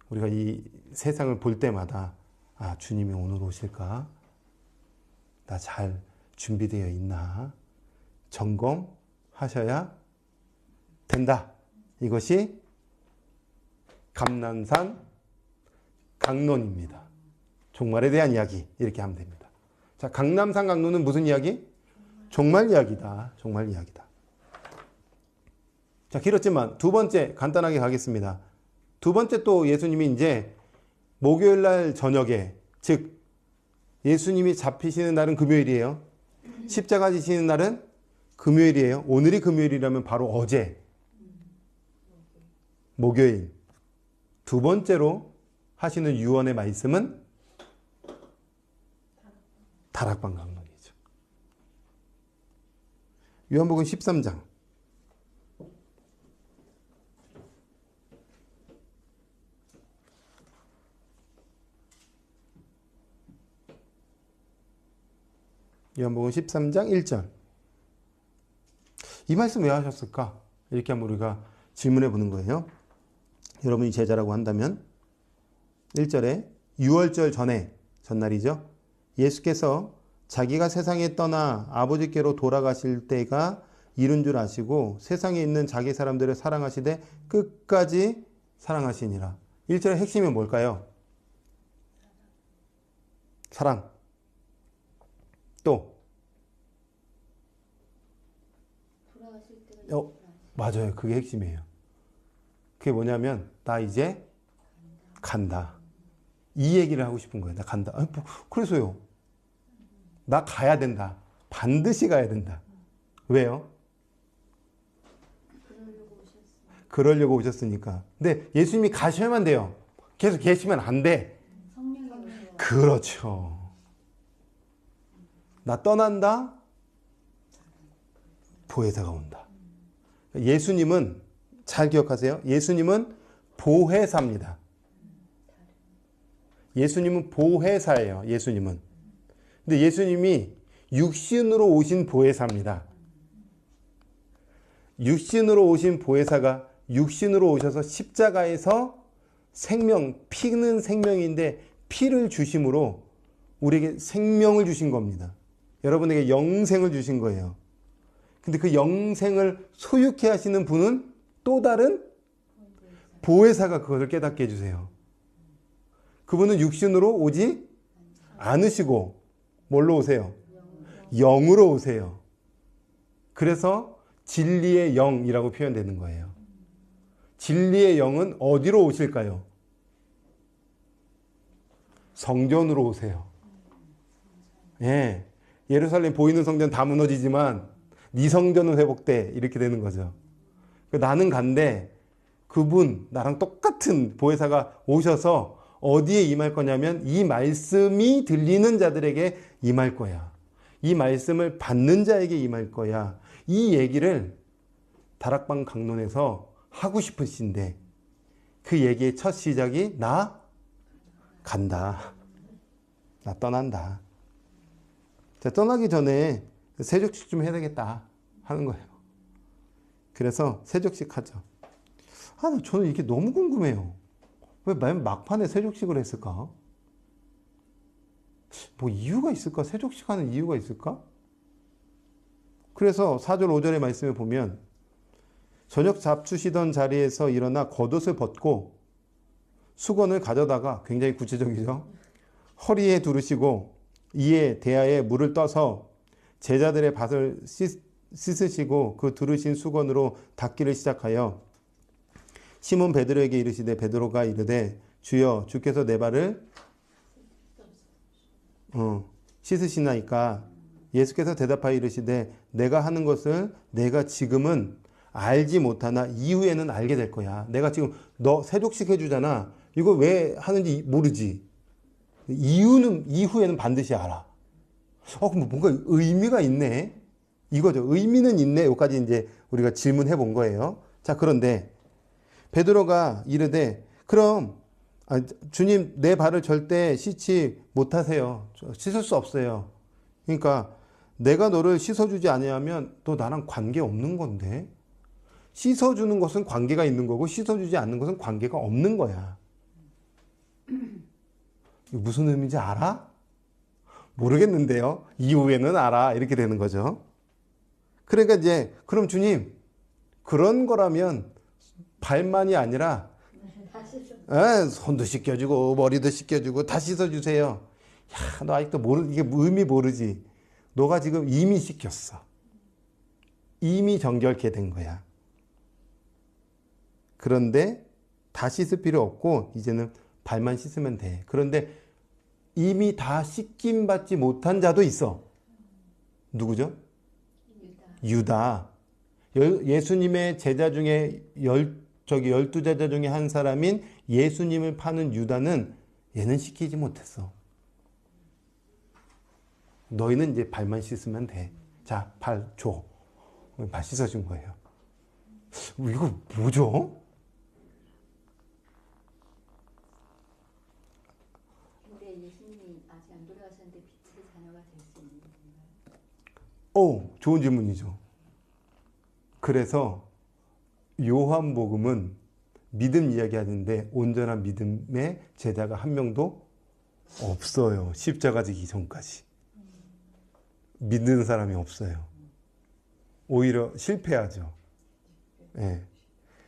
A: 우리가 이 세상을 볼 때마다 아, 주님이 오늘 오실까? 나 잘 준비되어 있나? 점검하셔야 된다. 이것이 감람산 강론입니다. 종말에 대한 이야기 이렇게 하면 됩니다. 자, 감람산 강론은 무슨 이야기? 종말 이야기다. 종말 이야기다. 자, 길었지만 두 번째 간단하게 가겠습니다. 두 번째 또 예수님이 이제 목요일 날 저녁에, 즉 예수님이 잡히시는 날은 금요일이에요. 십자가 지시는 날은 금요일이에요. 오늘이 금요일이라면 바로 어제 목요일. 두 번째로 하시는 유언의 말씀은 다락방 강론이죠. 요한복음 13장. 요한복음 13장 1절. 이 말씀 왜 하셨을까? 이렇게 한번 우리가 질문해 보는 거예요. 여러분이 제자라고 한다면 1절에 유월절 전에, 전날이죠. 예수께서 자기가 세상에 떠나 아버지께로 돌아가실 때가 이른 줄 아시고 세상에 있는 자기 사람들을 사랑하시되 끝까지 사랑하시니라. 1절의 핵심이 뭘까요? 사랑. 또 맞아요. 그게 핵심이에요. 그게 뭐냐면 나 이제 간다. 이 얘기를 하고 싶은 거예요. 나 간다. 아니, 뭐, 그래서요. 나 가야 된다. 반드시 가야 된다. 왜요? 그러려고 오셨으니까. 근데 예수님이 가셔야만 돼요. 계속 계시면 안 돼. 그렇죠. 나 떠난다. 보혜사가 온다. 예수님은 잘 기억하세요. 예수님은 보혜사입니다. 예수님은 보혜사예요. 예수님은. 근데 예수님이 육신으로 오신 보혜사입니다. 육신으로 오신 보혜사가 육신으로 오셔서 십자가에서 생명, 피는 생명인데 피를 주심으로 우리에게 생명을 주신 겁니다. 여러분에게 영생을 주신 거예요. 근데 그 영생을 소유케 하시는 분은 또 다른 보혜사가 그것을 깨닫게 해주세요. 그분은 육신으로 오지 않으시고 뭘로 오세요? 영으로 오세요. 그래서 진리의 영이라고 표현되는 거예요. 진리의 영은 어디로 오실까요? 성전으로 오세요. 예. 예루살렘 보이는 성전 다 무너지지만 네 성전은 회복돼. 이렇게 되는 거죠. 나는 간데 그분 나랑 똑같은 보혜사가 오셔서 어디에 임할 거냐면 이 말씀이 들리는 자들에게 임할 거야. 이 말씀을 받는 자에게 임할 거야. 이 얘기를 다락방 강론에서 하고 싶으신데 그 얘기의 첫 시작이 나 간다. 나 떠난다. 자, 떠나기 전에 세족식 좀 해야 되겠다 하는 거예요. 그래서 세족식 하죠. 저는 이게 너무 궁금해요. 왜 막판에 세족식을 했을까? 뭐 이유가 있을까? 세족식 하는 이유가 있을까? 그래서 4절 5절의 말씀을 보면 저녁 잡수시던 자리에서 일어나 겉옷을 벗고 수건을 가져다가, 굉장히 구체적이죠, 허리에 두르시고 이에 대야에 물을 떠서 제자들의 발을 씻으시고 그 두르신 수건으로 닦기를 시작하여 시몬 베드로에게 이르시되 베드로가 이르되 주여 주께서 내 발을 씻으시나이까. 예수께서 대답하여 이르시되 내가 하는 것을 내가 지금은 알지 못하나 이후에는 알게 될 거야. 내가 지금 너 세족식 해주잖아. 이거 왜 하는지 모르지. 이후에는 반드시 알아. 그럼 뭔가 의미가 있네. 이거죠. 의미는 있네. 여기까지 이제 우리가 질문해 본 거예요. 자, 그런데 베드로가 이르되 그럼 주님 내 발을 절대 씻지 못하세요. 씻을 수 없어요. 그러니까 내가 너를 씻어주지 아니하면 너 나랑 관계 없는 건데. 씻어주는 것은 관계가 있는 거고 씻어주지 않는 것은 관계가 없는 거야. 이거 무슨 의미인지 알아? 모르겠는데요. 이후에는 알아. 이렇게 되는 거죠. 그러니까 이제 그럼 주님 그런 거라면 발만이 아니라 손도 씻겨주고 머리도 씻겨주고 다 씻어주세요. 야, 너 아직도 이게 의미 모르지. 너가 지금 이미 씻겼어. 이미 정결케 된 거야. 그런데 다 씻을 필요 없고 이제는 발만 씻으면 돼. 그런데 이미 다 씻김 받지 못한 자도 있어. 누구죠? 유다. 예수님의 제자 중에 12제자 중에 한 사람인 예수님을 파는 유다는 얘는 씻기지 못했어. 너희는 이제 발만 씻으면 돼. 자, 발 줘. 발 씻어준 거예요. 이거 뭐죠?
B: 근데 예수님이 아직 안 돌아가셨는데 빛의 자녀가 될 수 있는 건가요?
A: 좋은 질문이죠. 그래서 요한복음은 믿음 이야기하는데 온전한 믿음의 제자가 한 명도 없어요. 십자가 지기 전까지. 믿는 사람이 없어요. 오히려 실패하죠. 네.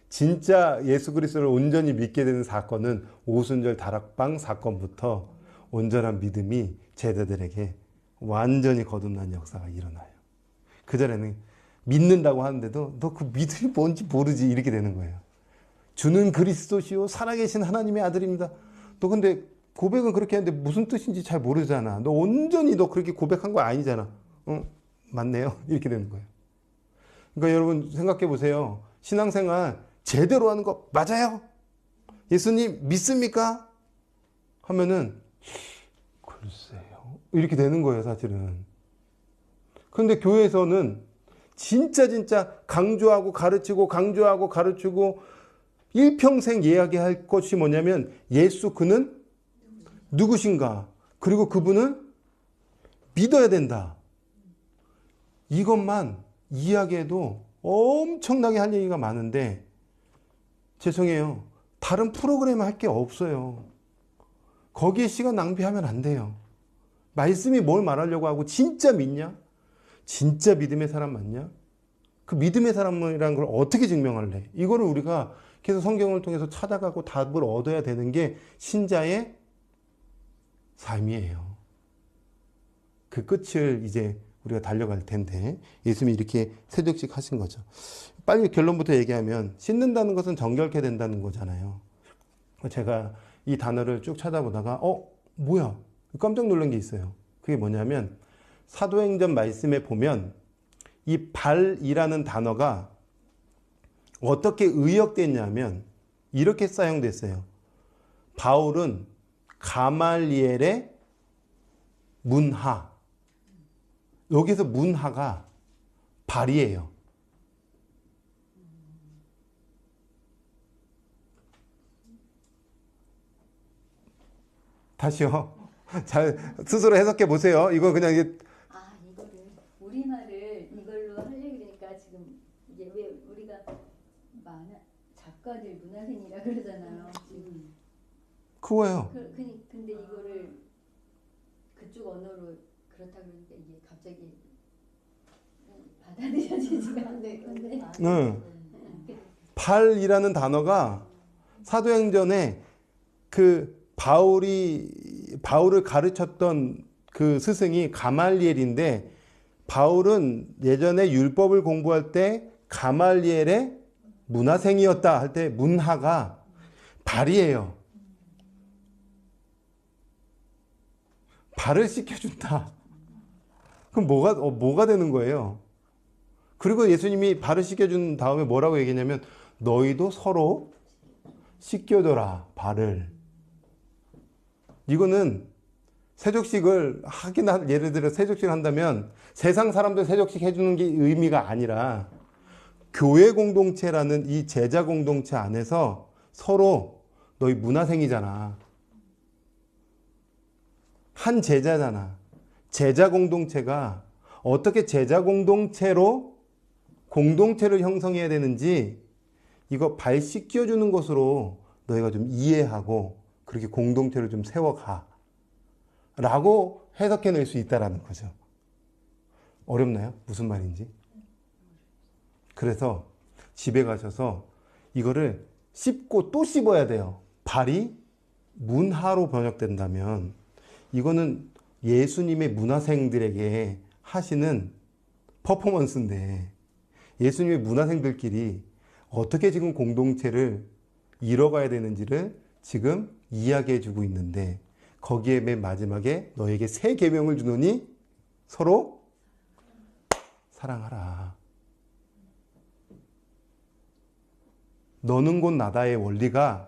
A: 진짜 예수 그리스도를 온전히 믿게 되는 사건은 오순절 다락방 사건부터 온전한 믿음이 제자들에게 완전히 거듭난 역사가 일어나요. 그전에는 믿는다고 하는데도 너 그 믿음이 뭔지 모르지 이렇게 되는 거예요. 주는 그리스도시요 살아계신 하나님의 아들입니다. 너 근데 고백은 그렇게 하는데 무슨 뜻인지 잘 모르잖아. 너 온전히 너 그렇게 고백한 거 아니잖아. 맞네요. 이렇게 되는 거예요. 그러니까 여러분 생각해 보세요. 신앙생활 제대로 하는 거 맞아요? 예수님 믿습니까? 하면은 글쎄요. 이렇게 되는 거예요, 사실은. 그런데 교회에서는 진짜 강조하고 가르치고 일평생 이야기할 것이 뭐냐면 예수 그는 누구신가? 그리고 그분을 믿어야 된다. 이것만 이야기해도 엄청나게 할 얘기가 많은데 죄송해요. 다른 프로그램 할 게 없어요. 거기에 시간 낭비하면 안 돼요. 말씀이 뭘 말하려고 하고 진짜 믿냐? 진짜 믿음의 사람 맞냐? 그 믿음의 사람이라는 걸 어떻게 증명할래? 이거를 우리가 계속 성경을 통해서 찾아가고 답을 얻어야 되는 게 신자의 삶이에요. 그 끝을 이제 우리가 달려갈 텐데 예수님이 이렇게 세족식 하신 거죠. 빨리 결론부터 얘기하면 씻는다는 것은 정결케 된다는 거잖아요. 제가 이 단어를 쭉 찾아보다가 뭐야? 깜짝 놀란 게 있어요. 그게 뭐냐면 사도행전 말씀에 보면 이 발이라는 단어가 어떻게 의역됐냐면 이렇게 사용됐어요. 바울은 가말리엘의 문하. 여기서 문하가 발이에요. 다시요. 잘 스스로 해석해 보세요. 이거 그냥
B: 이거를 우리말을 이걸로 하려고 그러니까 지금 이게 왜 우리가 작가들 문화생이라 그러잖아요. 지금.
A: 그거예요.
B: 근데 이거를 그쪽 언어로 그렇다 그러니까 이게 갑자기 받아들여지지가 않네.
A: 발이라는 단어가 사도행전에 그 바울을 가르쳤던 그 스승이 가말리엘인데 바울은 예전에 율법을 공부할 때 가말리엘의 문화생이었다 할 때 문하가 발이에요. 발을 씻겨준다. 그럼 뭐가 되는 거예요? 그리고 예수님이 발을 씻겨준 다음에 뭐라고 얘기했냐면 너희도 서로 씻겨줘라 발을. 이거는 세족식을 예를 들어 세족식을 한다면 세상 사람들 세족식 해주는 게 의미가 아니라 교회 공동체라는 이 제자 공동체 안에서 서로 너희 문화생이잖아. 한 제자잖아. 제자 공동체가 어떻게 제자 공동체로 공동체를 형성해야 되는지 이거 발 씻겨주는 것으로 너희가 좀 이해하고 그렇게 공동체를 좀 세워가. 라고 해석해낼 수 있다라는 거죠. 어렵나요? 무슨 말인지? 그래서 집에 가셔서 이거를 씹고 또 씹어야 돼요. 발이 문하로 번역된다면 이거는 예수님의 문화생들에게 하시는 퍼포먼스인데 예수님의 문화생들끼리 어떻게 지금 공동체를 이뤄가야 되는지를 지금 이야기해 주고 있는데 거기에 맨 마지막에 너에게 새 계명을 주노니 서로 사랑하라. 너는 곧 나다의 원리가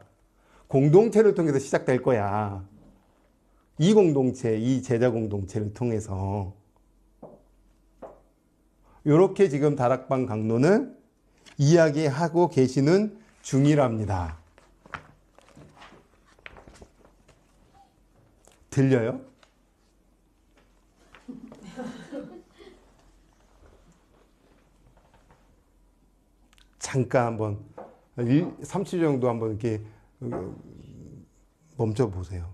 A: 공동체를 통해서 시작될 거야. 이 공동체, 이 제자 공동체를 통해서 이렇게 지금 다락방 강론을 이야기하고 계시는 중이랍니다. 들려요? 잠깐 한번 30초 정도 한번 이렇게 멈춰 보세요.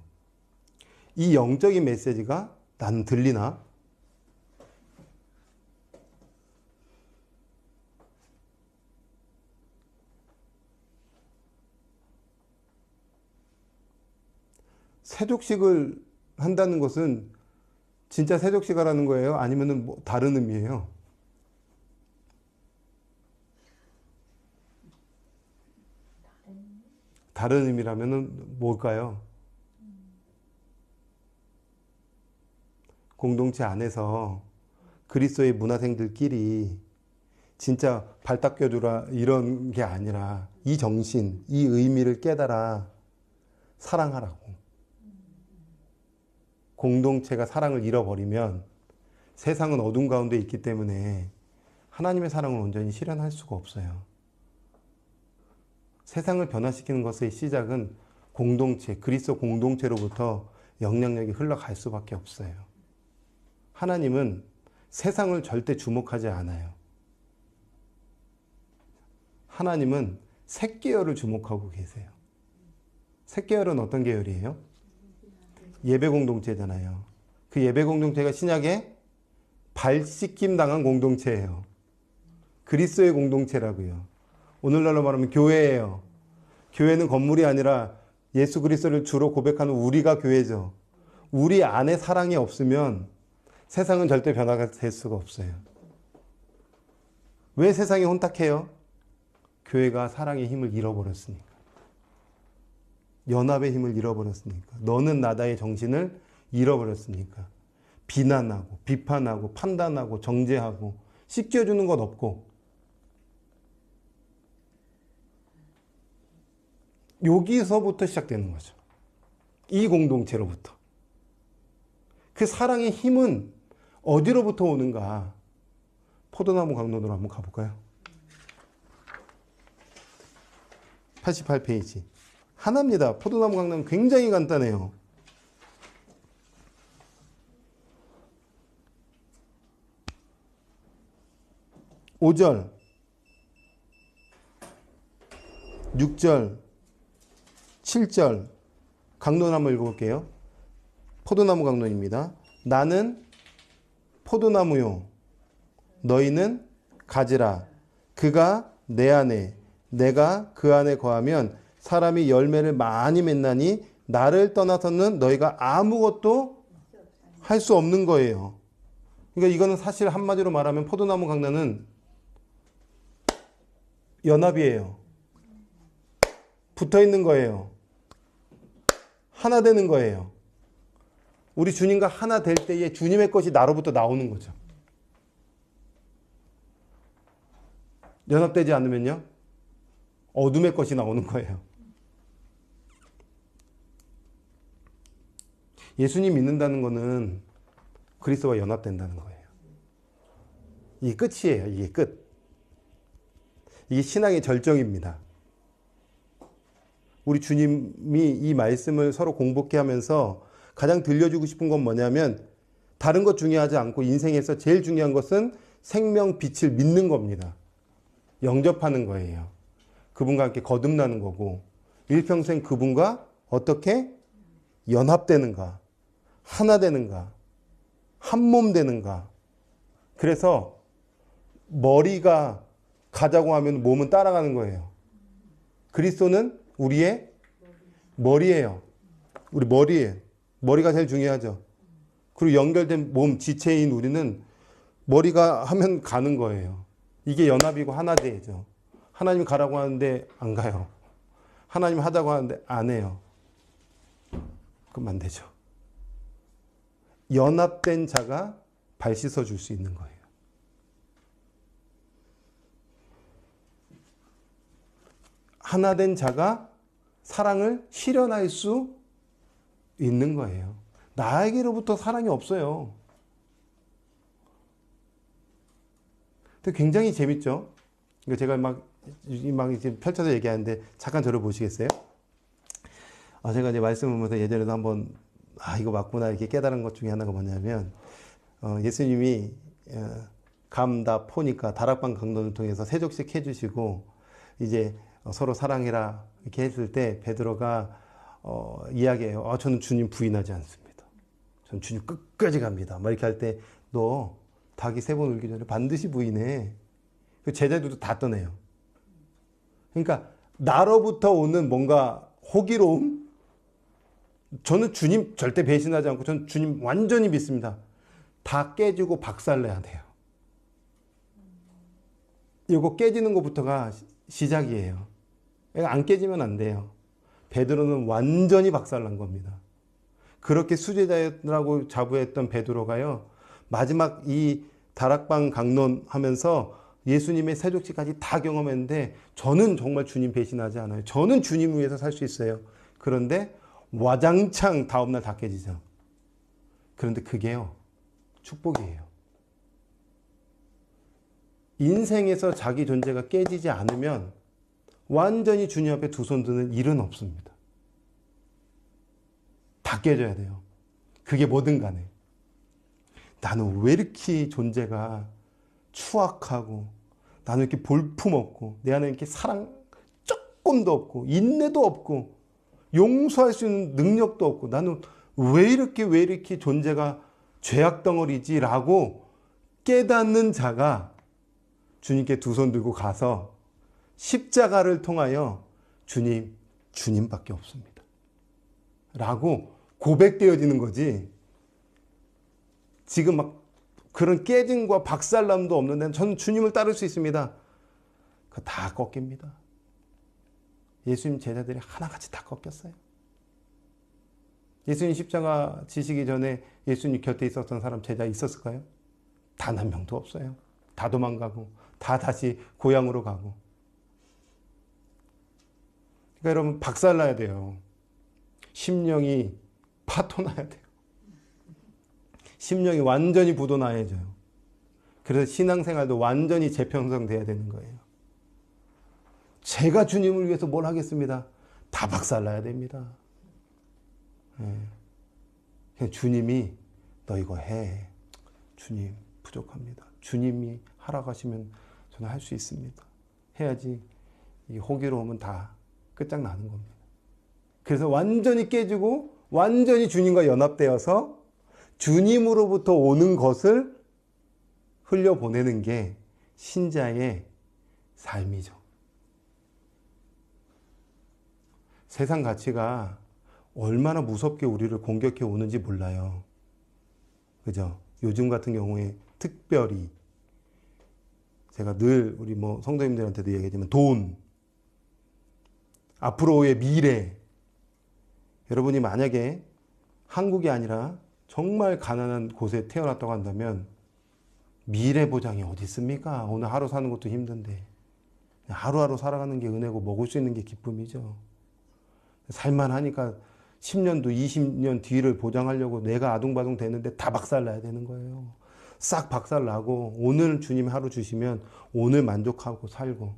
A: 이 영적인 메시지가 나는 들리나? 세족식을 한다는 것은 진짜 세족식 하라는 거예요? 아니면은 뭐 다른 의미예요? 다른 의미라면은 뭘까요? 공동체 안에서 그리스도의 문화생들끼리 진짜 발 닦여주라 이런 게 아니라 이 정신, 이 의미를 깨달아 사랑하라고. 공동체가 사랑을 잃어버리면 세상은 어둠 가운데 있기 때문에 하나님의 사랑을 온전히 실현할 수가 없어요. 세상을 변화시키는 것의 시작은 공동체, 그리스도 공동체로부터 영향력이 흘러갈 수밖에 없어요. 하나님은 세상을 절대 주목하지 않아요. 하나님은 색 계열을 주목하고 계세요. 색 계열은 어떤 계열이에요? 예배 공동체잖아요. 그 예배 공동체가 신약에 발 씻김 당한 공동체예요. 그리스도의 공동체라고요. 오늘날로 말하면 교회예요. 교회는 건물이 아니라 예수 그리스도를 주로 고백하는 우리가 교회죠. 우리 안에 사랑이 없으면 세상은 절대 변화가 될 수가 없어요. 왜 세상이 혼탁해요? 교회가 사랑의 힘을 잃어버렸으니까. 연합의 힘을 잃어버렸으니까. 너는 나다의 정신을 잃어버렸으니까. 비난하고 비판하고 판단하고 정죄하고 씻겨주는 것 없고 여기서부터 시작되는 거죠. 이 공동체로부터. 그 사랑의 힘은 어디로부터 오는가? 포도나무 강론으로 한번 가볼까요? 88페이지. 하나입니다. 포도나무 강론 굉장히 간단해요. 5절, 6절, 7절 강론 한번 읽어볼게요. 포도나무 강론입니다. 나는 포도나무요 너희는 가지라. 그가 내 안에 내가 그 안에 거하면 사람이 열매를 많이 맺나니 나를 떠나서는 너희가 아무것도 할 수 없는 거예요. 그러니까 이거는 사실 한마디로 말하면 포도나무 강론은 연합이에요. 붙어 있는 거예요. 하나 되는 거예요. 우리 주님과 하나 될 때에 주님의 것이 나로부터 나오는 거죠. 연합되지 않으면요, 어둠의 것이 나오는 거예요. 예수님 믿는다는 거는 그리스도와 연합된다는 거예요. 이게 끝이에요. 이게 끝. 이게 신앙의 절정입니다. 우리 주님이 이 말씀을 서로 공복해 하면서 가장 들려주고 싶은 건 뭐냐면 다른 것 중요하지 않고 인생에서 제일 중요한 것은 생명 빛을 믿는 겁니다. 영접하는 거예요. 그분과 함께 거듭나는 거고 일평생 그분과 어떻게 연합되는가, 하나 되는가? 한 몸 되는가? 그래서 머리가 가자고 하면 몸은 따라가는 거예요. 그리스도는 우리의 머리예요. 우리 머리예요. 머리가 제일 중요하죠. 그리고 연결된 몸, 지체인 우리는 머리가 하면 가는 거예요. 이게 연합이고 하나 되죠. 하나님 가라고 하는데 안 가요. 하나님 하자고 하는데 안 해요. 그럼 안 되죠. 연합된 자가 발 씻어 줄 수 있는 거예요. 하나 된 자가 사랑을 실현할 수 있는 거예요. 나에게로부터 사랑이 없어요. 근데 굉장히 재밌죠? 제가 막 이제 펼쳐서 얘기하는데 잠깐 저를 보시겠어요? 제가 이제 말씀을 보면서 예전에도 한번 이거 맞구나 이렇게 깨달은 것 중에 하나가 뭐냐면 예수님이 감다 포니까 다락방 강론을 통해서 세족식 해주시고 이제 서로 사랑해라 이렇게 했을 때 베드로가 이야기해요. 저는 주님 부인하지 않습니다. 저는 주님 끝까지 갑니다. 막 이렇게 할 때 너 닭이 3번 울기 전에 반드시 부인해. 그 제자들도 다 떠내요. 그러니까 나로부터 오는 뭔가 호기로움, 저는 주님 절대 배신하지 않고 저는 주님 완전히 믿습니다. 다 깨지고 박살내야 돼요. 이거 깨지는 것부터가 시작이에요. 안 깨지면 안 돼요. 베드로는 완전히 박살난 겁니다. 그렇게 수제자라고 자부했던 베드로가요, 마지막 이 다락방 강론하면서 예수님의 세족식까지 다 경험했는데 저는 정말 주님 배신하지 않아요. 저는 주님 위해서 살 수 있어요. 그런데 와장창 다음날 다 깨지죠. 그런데 그게요, 축복이에요. 인생에서 자기 존재가 깨지지 않으면 완전히 주님 앞에 두 손 드는 일은 없습니다. 다 깨져야 돼요. 그게 뭐든 간에. 나는 왜 이렇게 존재가 추악하고 나는 이렇게 볼품없고 내 안에 이렇게 사랑 조금도 없고 인내도 없고 용서할 수 있는 능력도 없고 나는 왜 이렇게 존재가 죄악 덩어리지라고 깨닫는 자가 주님께 두 손 들고 가서 십자가를 통하여 주님밖에 없습니다. 라고 고백되어지는 거지. 지금 막 그런 깨짐과 박살남도 없는데 저는 주님을 따를 수 있습니다. 그거 다 꺾입니다. 예수님 제자들이 하나같이 다 꺾였어요. 예수님 십자가 지시기 전에 예수님 곁에 있었던 사람 제자 있었을까요? 단 한 명도 없어요. 다 도망가고 다 다시 고향으로 가고. 그러니까 여러분 박살나야 돼요. 심령이 파토나야 돼요. 심령이 완전히 부도나야죠. 그래서 신앙생활도 완전히 재편성돼야 되는 거예요. 제가 주님을 위해서 뭘 하겠습니다. 다 박살나야 됩니다. 그냥 주님이 너 이거 해. 주님 부족합니다. 주님이 하라고 하시면 저는 할 수 있습니다. 해야지 이 호기로움은 다 끝장나는 겁니다. 그래서 완전히 깨지고 완전히 주님과 연합되어서 주님으로부터 오는 것을 흘려보내는 게 신자의 삶이죠. 세상 가치가 얼마나 무섭게 우리를 공격해 오는지 몰라요. 그죠? 요즘 같은 경우에 특별히 제가 늘 우리 성도님들한테도 얘기하지만 돈, 앞으로의 미래. 여러분이 만약에 한국이 아니라 정말 가난한 곳에 태어났다고 한다면 미래 보장이 어디 있습니까? 오늘 하루 사는 것도 힘든데 하루하루 살아가는 게 은혜고 먹을 수 있는 게 기쁨이죠. 살만하니까 10년도 20년 뒤를 보장하려고 내가 아둥바둥 되는데 다 박살나야 되는 거예요. 싹 박살나고 오늘 주님 하루 주시면 오늘 만족하고 살고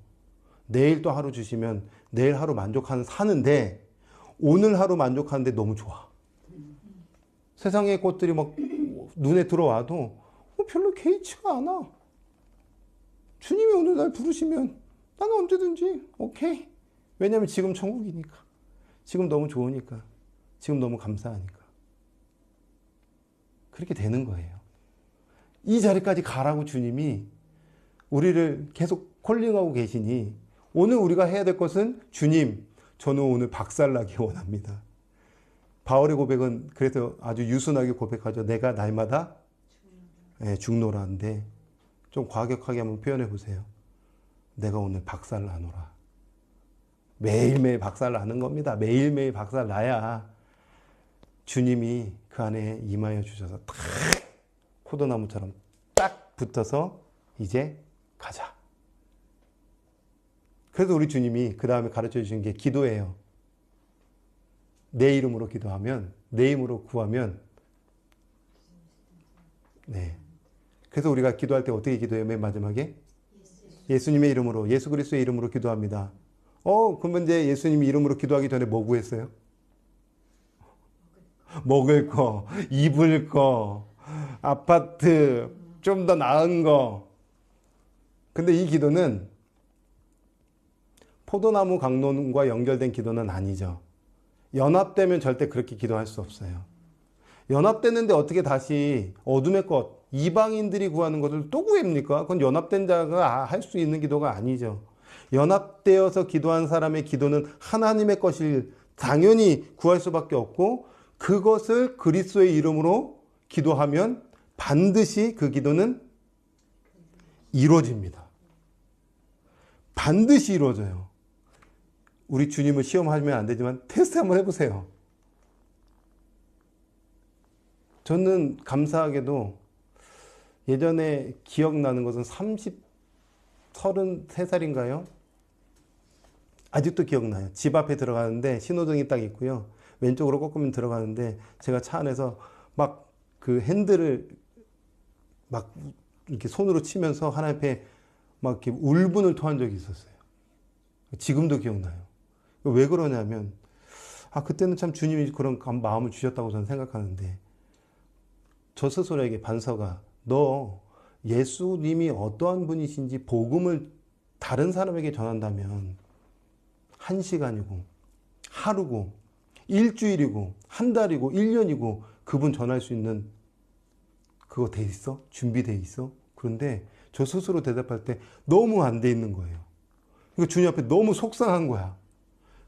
A: 내일 또 하루 주시면 내일 하루 만족하는 사는데 오늘 하루 만족하는데 너무 좋아. 세상의 꽃들이 막 눈에 들어와도 별로 개의치가 않아. 주님이 오늘 날 부르시면 나는 언제든지 오케이. 왜냐하면 지금 천국이니까. 지금 너무 좋으니까. 지금 너무 감사하니까. 그렇게 되는 거예요. 이 자리까지 가라고 주님이 우리를 계속 콜링하고 계시니 오늘 우리가 해야 될 것은 주님, 저는 오늘 박살나기 원합니다. 바울의 고백은 그래서 아주 유순하게 고백하죠. 내가 날마다 죽노라는데 좀 과격하게 한번 표현해 보세요. 내가 오늘 박살나노라. 매일매일 박살나는 겁니다. 매일매일 박살나야 주님이 그 안에 임하여 주셔서 탁 포도나무처럼 딱 붙어서 이제 가자. 그래서 우리 주님이 그 다음에 가르쳐 주신 게 기도예요. 내 이름으로 기도하면, 내 이름으로 구하면, 네. 그래서 우리가 기도할 때 어떻게 기도해요? 맨 마지막에? 예수님의 이름으로, 예수 그리스도의 이름으로 기도합니다. 그러면 이제 예수님 이름으로 기도하기 전에 뭐 구했어요? 먹을 거, 입을 거, 아파트, 좀 더 나은 거. 근데 이 기도는 포도나무 강론과 연결된 기도는 아니죠. 연합되면 절대 그렇게 기도할 수 없어요. 연합되는데 어떻게 다시 어둠의 것, 이방인들이 구하는 것을 또 구합니까? 그건 연합된 자가 할 수 있는 기도가 아니죠. 연합되어서 기도한 사람의 기도는 하나님의 것을 당연히 구할 수밖에 없고 그것을 그리스도의 이름으로 기도하면 반드시 그 기도는 이루어집니다. 반드시 이루어져요. 우리 주님을 시험하면 안 되지만 테스트 한번 해보세요. 저는 감사하게도 예전에 기억나는 것은 33살인가요? 아직도 기억나요. 집 앞에 들어가는데 신호등이 딱 있고요. 왼쪽으로 꺾으면 들어가는데 제가 차 안에서 막 그 핸들을 막 이렇게 손으로 치면서 하나님 앞에 막 이렇게 울분을 토한 적이 있었어요. 지금도 기억나요. 왜 그러냐면 그때는 참 주님이 그런 마음을 주셨다고 저는 생각하는데 저 스스로에게 반서가 너 예수님이 어떠한 분이신지 복음을 다른 사람에게 전한다면 1시간이고 하루고 일주일이고 한 달이고 1년이고 그분 전할 수 있는 그거 돼 있어? 준비돼 있어? 그런데 저 스스로 대답할 때 너무 안 돼 있는 거예요. 이거 주님 앞에 너무 속상한 거야.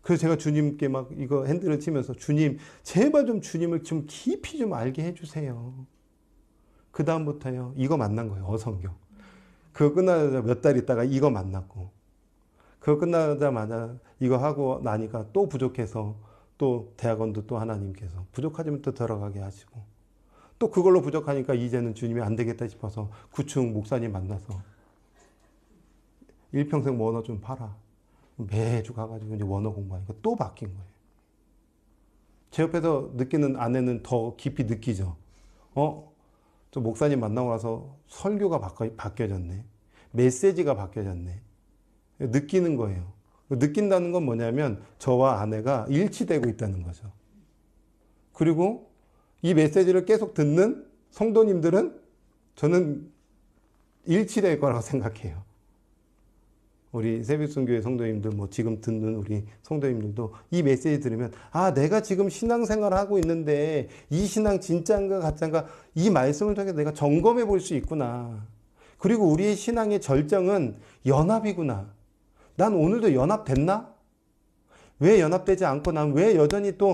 A: 그래서 제가 주님께 막 이거 핸들을 치면서 주님 제발 좀 주님을 좀 깊이 좀 알게 해주세요. 그 다음부터요 이거 만난 거예요. 어성경. 그거 끝나자마자 몇 달 있다가 이거 만났고 그거 끝나자마자 이거 하고 나니까 또 부족해서 또 대학원도 또 하나님께서 부족하지만 또 들어가게 하시고 또 그걸로 부족하니까 이제는 주님이 안 되겠다 싶어서 구충 목사님 만나서 일평생 원어 좀 팔아. 매주 가가지고 이제 원어 공부하니까 또 바뀐 거예요. 제 옆에서 느끼는 아내는 더 깊이 느끼죠. 저 목사님 만나고 나서 설교가 바뀌어졌네. 메시지가 바뀌어졌네. 느끼는 거예요. 느낀다는 건 뭐냐면 저와 아내가 일치되고 있다는 거죠. 그리고 이 메시지를 계속 듣는 성도님들은 저는 일치될 거라고 생각해요. 우리 세빛순교회 성도님들, 지금 듣는 우리 성도님들도 이 메시지 들으면, 내가 지금 신앙생활을 하고 있는데, 이 신앙 진짜인가 가짜인가, 이 말씀을 통해 내가 점검해 볼 수 있구나. 그리고 우리의 신앙의 절정은 연합이구나. 난 오늘도 연합됐나? 왜 연합되지 않고 난 왜 여전히 또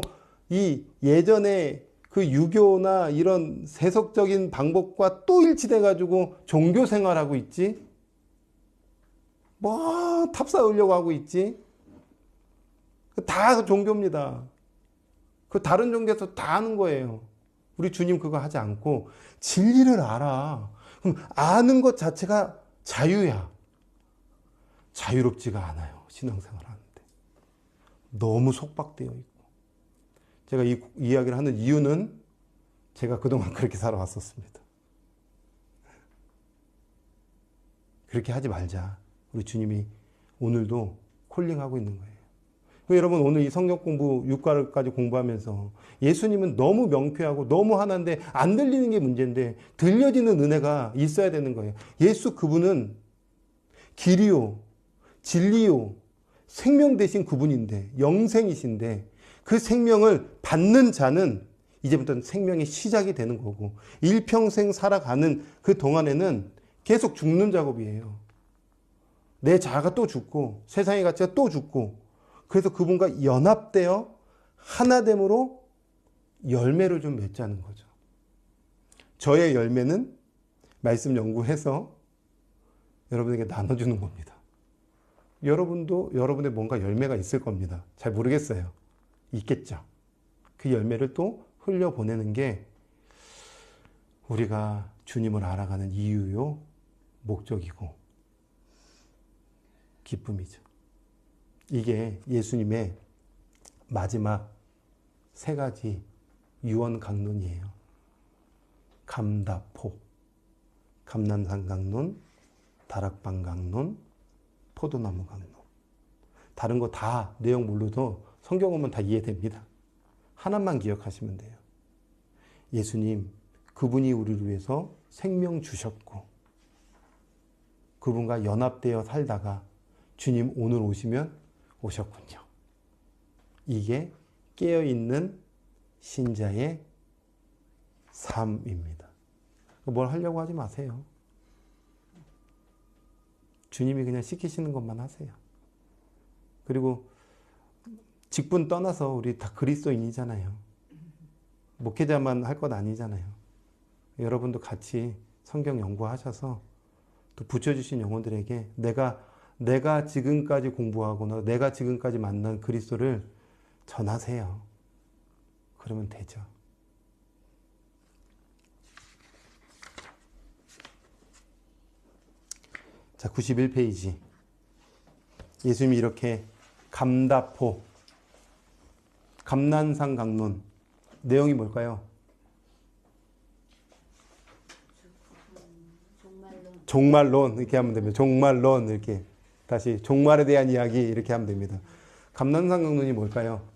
A: 이 예전에 그 유교나 이런 세속적인 방법과 또 일치돼가지고 종교 생활하고 있지? 탑사하려고 하고 있지? 다 종교입니다. 그 다른 종교에서 다 하는 거예요. 우리 주님 그거 하지 않고 진리를 알아. 그럼 아는 것 자체가 자유야. 자유롭지가 않아요. 신앙생활 하는데. 너무 속박되어 있고. 제가 이 이야기를 하는 이유는 제가 그동안 그렇게 살아왔었습니다. 그렇게 하지 말자. 우리 주님이 오늘도 콜링하고 있는 거예요. 여러분 오늘 이 성경 공부 6과를까지 공부하면서 예수님은 너무 명쾌하고 너무 하나인데 안 들리는 게 문제인데 들려지는 은혜가 있어야 되는 거예요. 예수 그분은 길이요 진리요 생명 되신 그분인데 영생이신데 그 생명을 받는 자는 이제부터는 생명의 시작이 되는 거고 일평생 살아가는 그 동안에는 계속 죽는 작업이에요. 내 자아가 또 죽고 세상의 가치가 또 죽고 그래서 그분과 연합되어 하나됨으로 열매를 좀 맺자는 거죠. 저의 열매는 말씀 연구해서 여러분에게 나눠주는 겁니다. 여러분도 여러분의 뭔가 열매가 있을 겁니다. 잘 모르겠어요. 있겠죠. 그 열매를 또 흘려보내는 게 우리가 주님을 알아가는 이유요, 목적이고 기쁨이죠. 이게 예수님의 마지막 세 가지 유언 강론이에요. 감다포, 감난산 강론, 다락방 강론, 포도나무 강론. 다른 거 다 내용 모르도 성경 오면 다 이해됩니다. 하나만 기억하시면 돼요. 예수님, 그분이 우리를 위해서 생명 주셨고 그분과 연합되어 살다가 주님 오늘 오시면 오셨군요. 이게 깨어있는 신자의 삶입니다. 뭘 하려고 하지 마세요. 주님이 그냥 시키시는 것만 하세요. 그리고 직분 떠나서 우리 다 그리스도인이잖아요. 목회자만 할 것 아니잖아요. 여러분도 같이 성경 연구하셔서 또 붙여주신 영혼들에게 내가 지금까지 공부하거나 내가 지금까지 만난 그리스도를 전하세요. 그러면 되죠. 자, 91페이지. 예수님이 이렇게 감다포, 감난산 강론. 내용이 뭘까요? 종말론. 이렇게 하면 됩니다. 종말론. 이렇게. 다시 종말에 대한 이야기 이렇게 하면 됩니다. 감난산 강론이 뭘까요?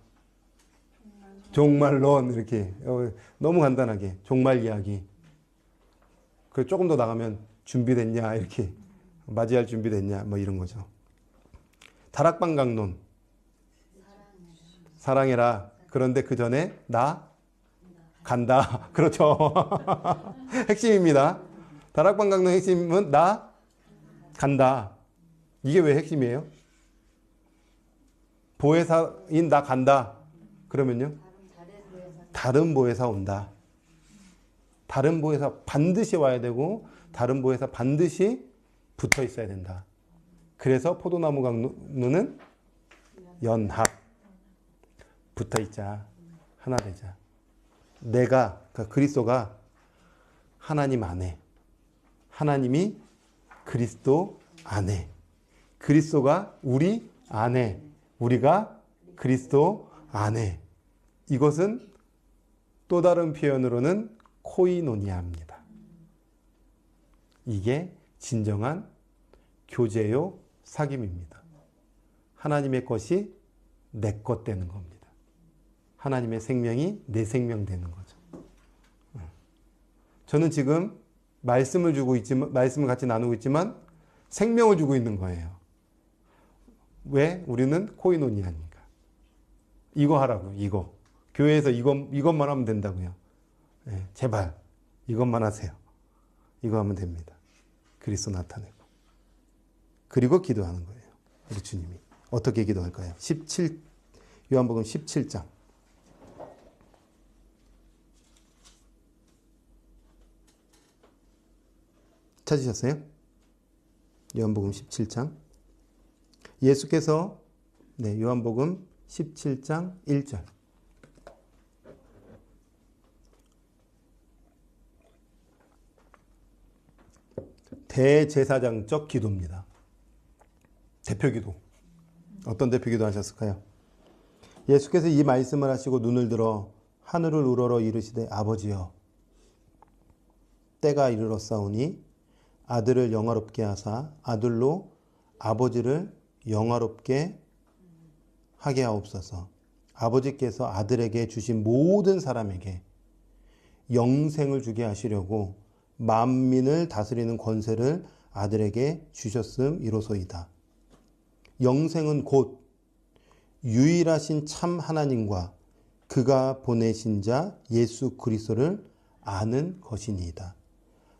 A: 종말론. 이렇게. 너무 간단하게. 종말 이야기. 그 조금 더 나가면 준비됐냐? 이렇게. 맞이할 준비됐냐? 뭐 이런 거죠. 다락방 강론. 사랑해라. 그런데 그 전에 나 간다. 그렇죠. 핵심입니다. 다락방 강론 핵심은 나 간다. 이게 왜 핵심이에요? 보혜사인 나 간다. 그러면요? 다른 보혜사 온다. 다른 보혜사 반드시 와야 되고 다른 보혜사 반드시 붙어 있어야 된다. 그래서 포도나무 강론은 연합. 붙어 있자. 하나 되자. 내가, 그러니까 그리스도가 하나님 안에, 하나님이 그리스도 안에, 그리스도가 우리 안에, 우리가 그리스도 안에. 이것은 또 다른 표현으로는 코이노니아입니다. 이게 진정한 교제요 사귐입니다. 하나님의 것이 내 것 되는 겁니다. 하나님의 생명이 내 생명 되는 거죠. 저는 지금 말씀을 주고 있지만, 말씀을 같이 나누고 있지만 생명을 주고 있는 거예요. 왜? 우리는 코이노니아니까. 이거 하라고, 이거. 교회에서 이것만 하면 된다고요. 네, 제발 이것만 하세요. 이거 하면 됩니다. 그리스도 나타내고. 그리고 기도하는 거예요. 우리 주님이. 어떻게 기도할까요? 요한복음 17장. 찾으셨어요? 요한복음 17장. 예수께서 요한복음 17장 1절. 대제사장적 기도입니다. 대표기도. 어떤 대표기도 하셨을까요? 예수께서 이 말씀을 하시고 눈을 들어 하늘을 우러러 이르시되 아버지여 때가 이르렀사오니 아들을 영화롭게 하사 아들로 아버지를 영화롭게 하게 하옵소서. 아버지께서 아들에게 주신 모든 사람에게 영생을 주게 하시려고 만민을 다스리는 권세를 아들에게 주셨음이로소이다. 영생은 곧 유일하신 참 하나님과 그가 보내신 자 예수 그리스도를 아는 것이니이다.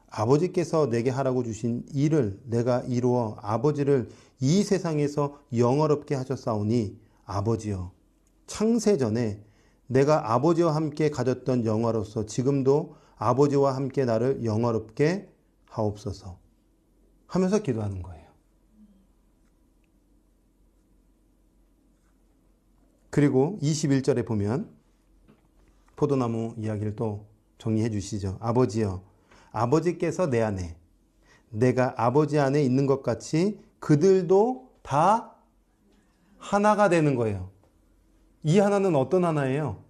A: 아버지께서 내게 하라고 주신 일을 내가 이루어 아버지를 이 세상에서 영화롭게 하셨사오니 아버지여 창세전에 내가 아버지와 함께 가졌던 영화로서 지금도 아버지와 함께 나를 영화롭게 하옵소서 하면서 기도하는 거예요. 그리고 21절에 보면 포도나무 이야기를 또 정리해 주시죠. 아버지여 아버지께서 내 안에 내가 아버지 안에 있는 것 같이 그들도 다 하나가 되는 거예요. 이 하나는 어떤 하나예요?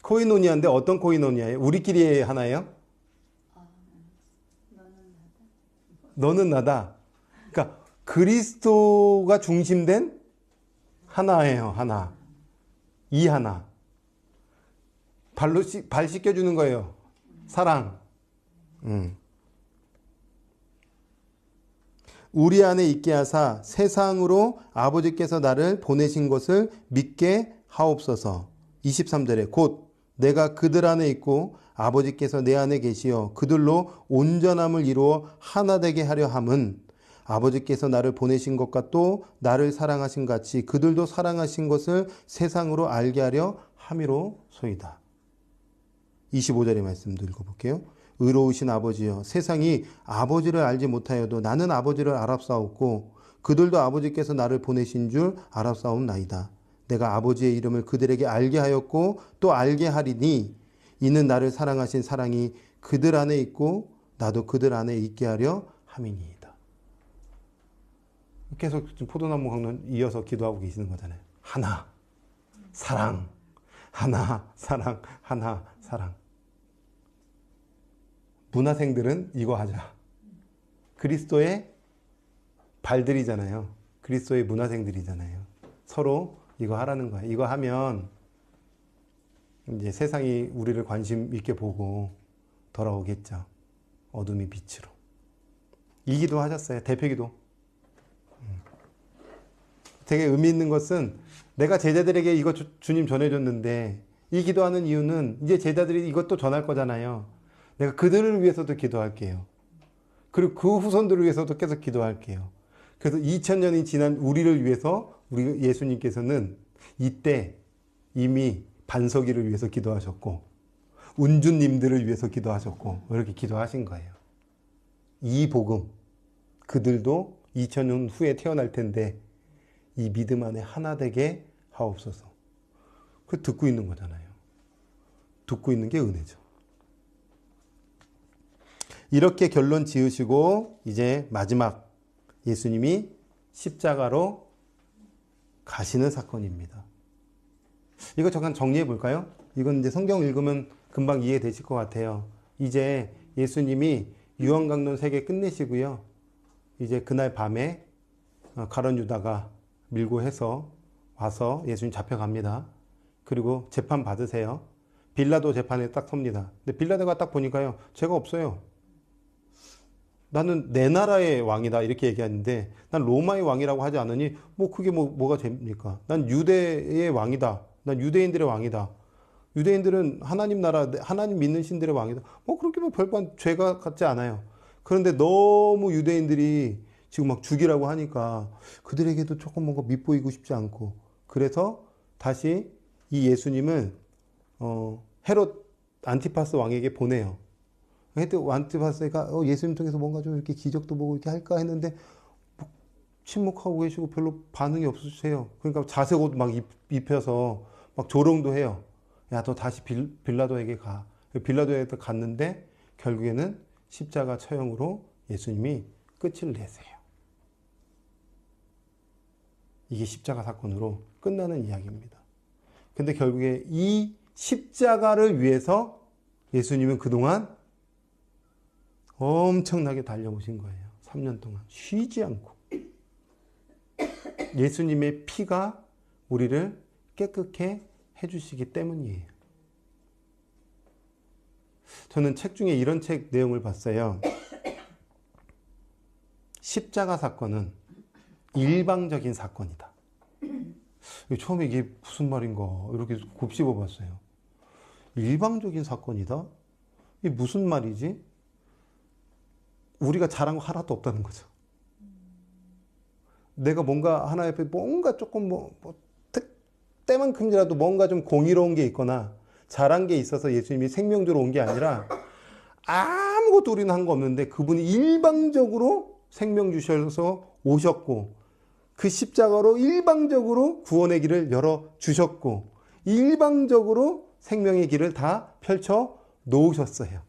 A: 코이노니아인데 어떤 코이노니아예요? 우리끼리의 하나예요? 너는 나다. 그러니까 그리스도가 중심된 하나예요. 하나. 이 하나. 발 씻겨주는 거예요. 사랑. 우리 안에 있게 하사 세상으로 아버지께서 나를 보내신 것을 믿게 하옵소서. 23절에 곧 내가 그들 안에 있고 아버지께서 내 안에 계시어 그들로 온전함을 이루어 하나 되게 하려 함은 아버지께서 나를 보내신 것과 또 나를 사랑하신 같이 그들도 사랑하신 것을 세상으로 알게 하려 함이로소이다. 25절의 말씀도 읽어볼게요. 의로우신 아버지여 세상이 아버지를 알지 못하여도 나는 아버지를 알았사옵고 그들도 아버지께서 나를 보내신 줄 알았사옵나이다. 내가 아버지의 이름을 그들에게 알게 하였고 또 알게 하리니 이는 나를 사랑하신 사랑이 그들 안에 있고 나도 그들 안에 있게 하려 함이니이다. 계속 지금 포도나무 강론 이어서 기도하고 계시는 거잖아요. 하나, 사랑, 하나, 사랑, 하나, 사랑. 문화생들은 이거 하자. 그리스도의 발들이잖아요. 그리스도의 문화생들이잖아요. 서로 이거 하라는 거예요. 이거 하면 이제 세상이 우리를 관심 있게 보고 돌아오겠죠. 어둠이 빛으로. 이 기도 하셨어요. 대표기도. 되게 의미 있는 것은 내가 제자들에게 이거 주님 전해줬는데 이 기도하는 이유는 이제 제자들이 이것도 전할 거잖아요. 내가 그들을 위해서도 기도할게요. 그리고 그 후손들을 위해서도 계속 기도할게요. 그래서 2000년이 지난 우리를 위해서 우리 예수님께서는 이때 이미 반석이를 위해서 기도하셨고 운주님들을 위해서 기도하셨고 이렇게 기도하신 거예요. 이 복음 그들도 2000년 후에 태어날 텐데 이 믿음 안에 하나 되게 하옵소서. 그 듣고 있는 거잖아요. 듣고 있는 게 은혜죠. 이렇게 결론 지으시고 이제 마지막 예수님이 십자가로 가시는 사건입니다. 이거 잠깐 정리해 볼까요? 이건 이제 성경 읽으면 금방 이해되실 것 같아요. 이제 예수님이 유언강론 3개 끝내시고요. 이제 그날 밤에 가룟 유다가 밀고 해서 와서 예수님 잡혀갑니다. 그리고 재판 받으세요. 빌라도 재판에 딱 섭니다. 근데 빌라도가 딱 보니까요. 죄가 없어요. 나는 내 나라의 왕이다 이렇게 얘기하는데 난 로마의 왕이라고 하지 않으니 뭐 그게 뭐가 됩니까? 난 유대의 왕이다. 난 유대인들의 왕이다. 유대인들은 하나님 나라 하나님 믿는 신들의 왕이다. 뭐 그렇게 뭐 별반 죄가 같지 않아요. 그런데 너무 유대인들이 지금 막 죽이라고 하니까 그들에게도 조금 뭔가 밉보이고 싶지 않고 그래서 다시 이 예수님을 헤롯 안티파스 왕에게 보내요. 그때 안티파스가 예수님 통해서 뭔가 좀 이렇게 기적도 보고 이렇게 할까 했는데 뭐 침묵하고 계시고 별로 반응이 없으세요. 그러니까 자색 옷 막 입혀서 막 조롱도 해요. 야, 너 다시 빌라도에게 가. 빌라도에게 갔는데 결국에는 십자가 처형으로 예수님이 끝을 내세요. 이게 십자가 사건으로 끝나는 이야기입니다. 근데 결국에 이 십자가를 위해서 예수님은 그동안 엄청나게 달려오신 거예요. 3년 동안 쉬지 않고. 예수님의 피가 우리를 깨끗게 해주시기 때문이에요. 저는 책 중에 이런 책 내용을 봤어요. 십자가 사건은 일방적인 사건이다. 처음에 이게 무슨 말인가 이렇게 곱씹어 봤어요. 일방적인 사건이다? 이게 무슨 말이지? 우리가 잘한 거 하나도 없다는 거죠. 내가 뭔가 하나 옆에 뭔가 조금 때만큼이라도 뭔가 좀 공의로운 게 있거나 잘한 게 있어서 예수님이 생명주로 온 게 아니라 아무것도 우리는 한 거 없는데 그분이 일방적으로 생명 주셔서 오셨고 그 십자가로 일방적으로 구원의 길을 열어주셨고 일방적으로 생명의 길을 다 펼쳐 놓으셨어요.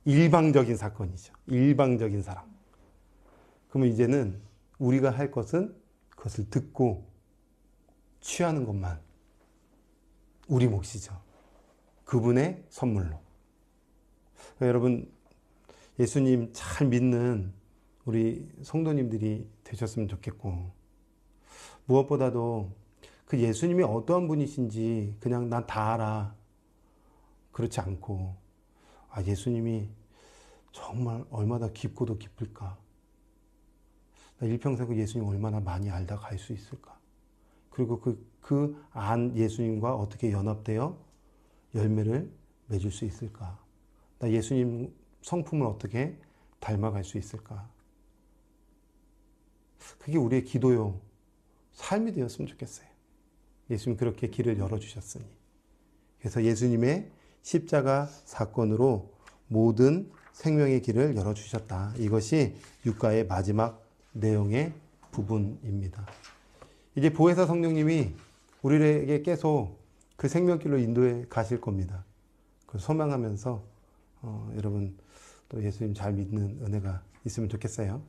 A: 일방적인 사건이죠. 일방적인 사람. 그러면 이제는 우리가 할 것은 그것을 듣고 취하는 것만 우리 몫이죠. 그분의 선물로. 여러분 예수님 잘 믿는 우리 성도님들이 되셨으면 좋겠고 무엇보다도 그 예수님이 어떠한 분이신지 그냥 난 다 알아. 그렇지 않고 예수님이 정말 얼마나 깊고도 깊을까. 나 일평생 그 예수님 얼마나 많이 알다 갈 수 있을까. 그리고 그 안 예수님과 어떻게 연합되어 열매를 맺을 수 있을까. 나 예수님 성품을 어떻게 닮아갈 수 있을까. 그게 우리의 기도요. 삶이 되었으면 좋겠어요. 예수님 그렇게 길을 열어주셨으니. 그래서 예수님의 십자가 사건으로 모든 생명의 길을 열어주셨다. 이것이 육가의 마지막 내용의 부분입니다. 이제 보혜사 성령님이 우리에게 계속 그 생명길로 인도해 가실 겁니다. 그걸 소망하면서 여러분 또 예수님 잘 믿는 은혜가 있으면 좋겠어요.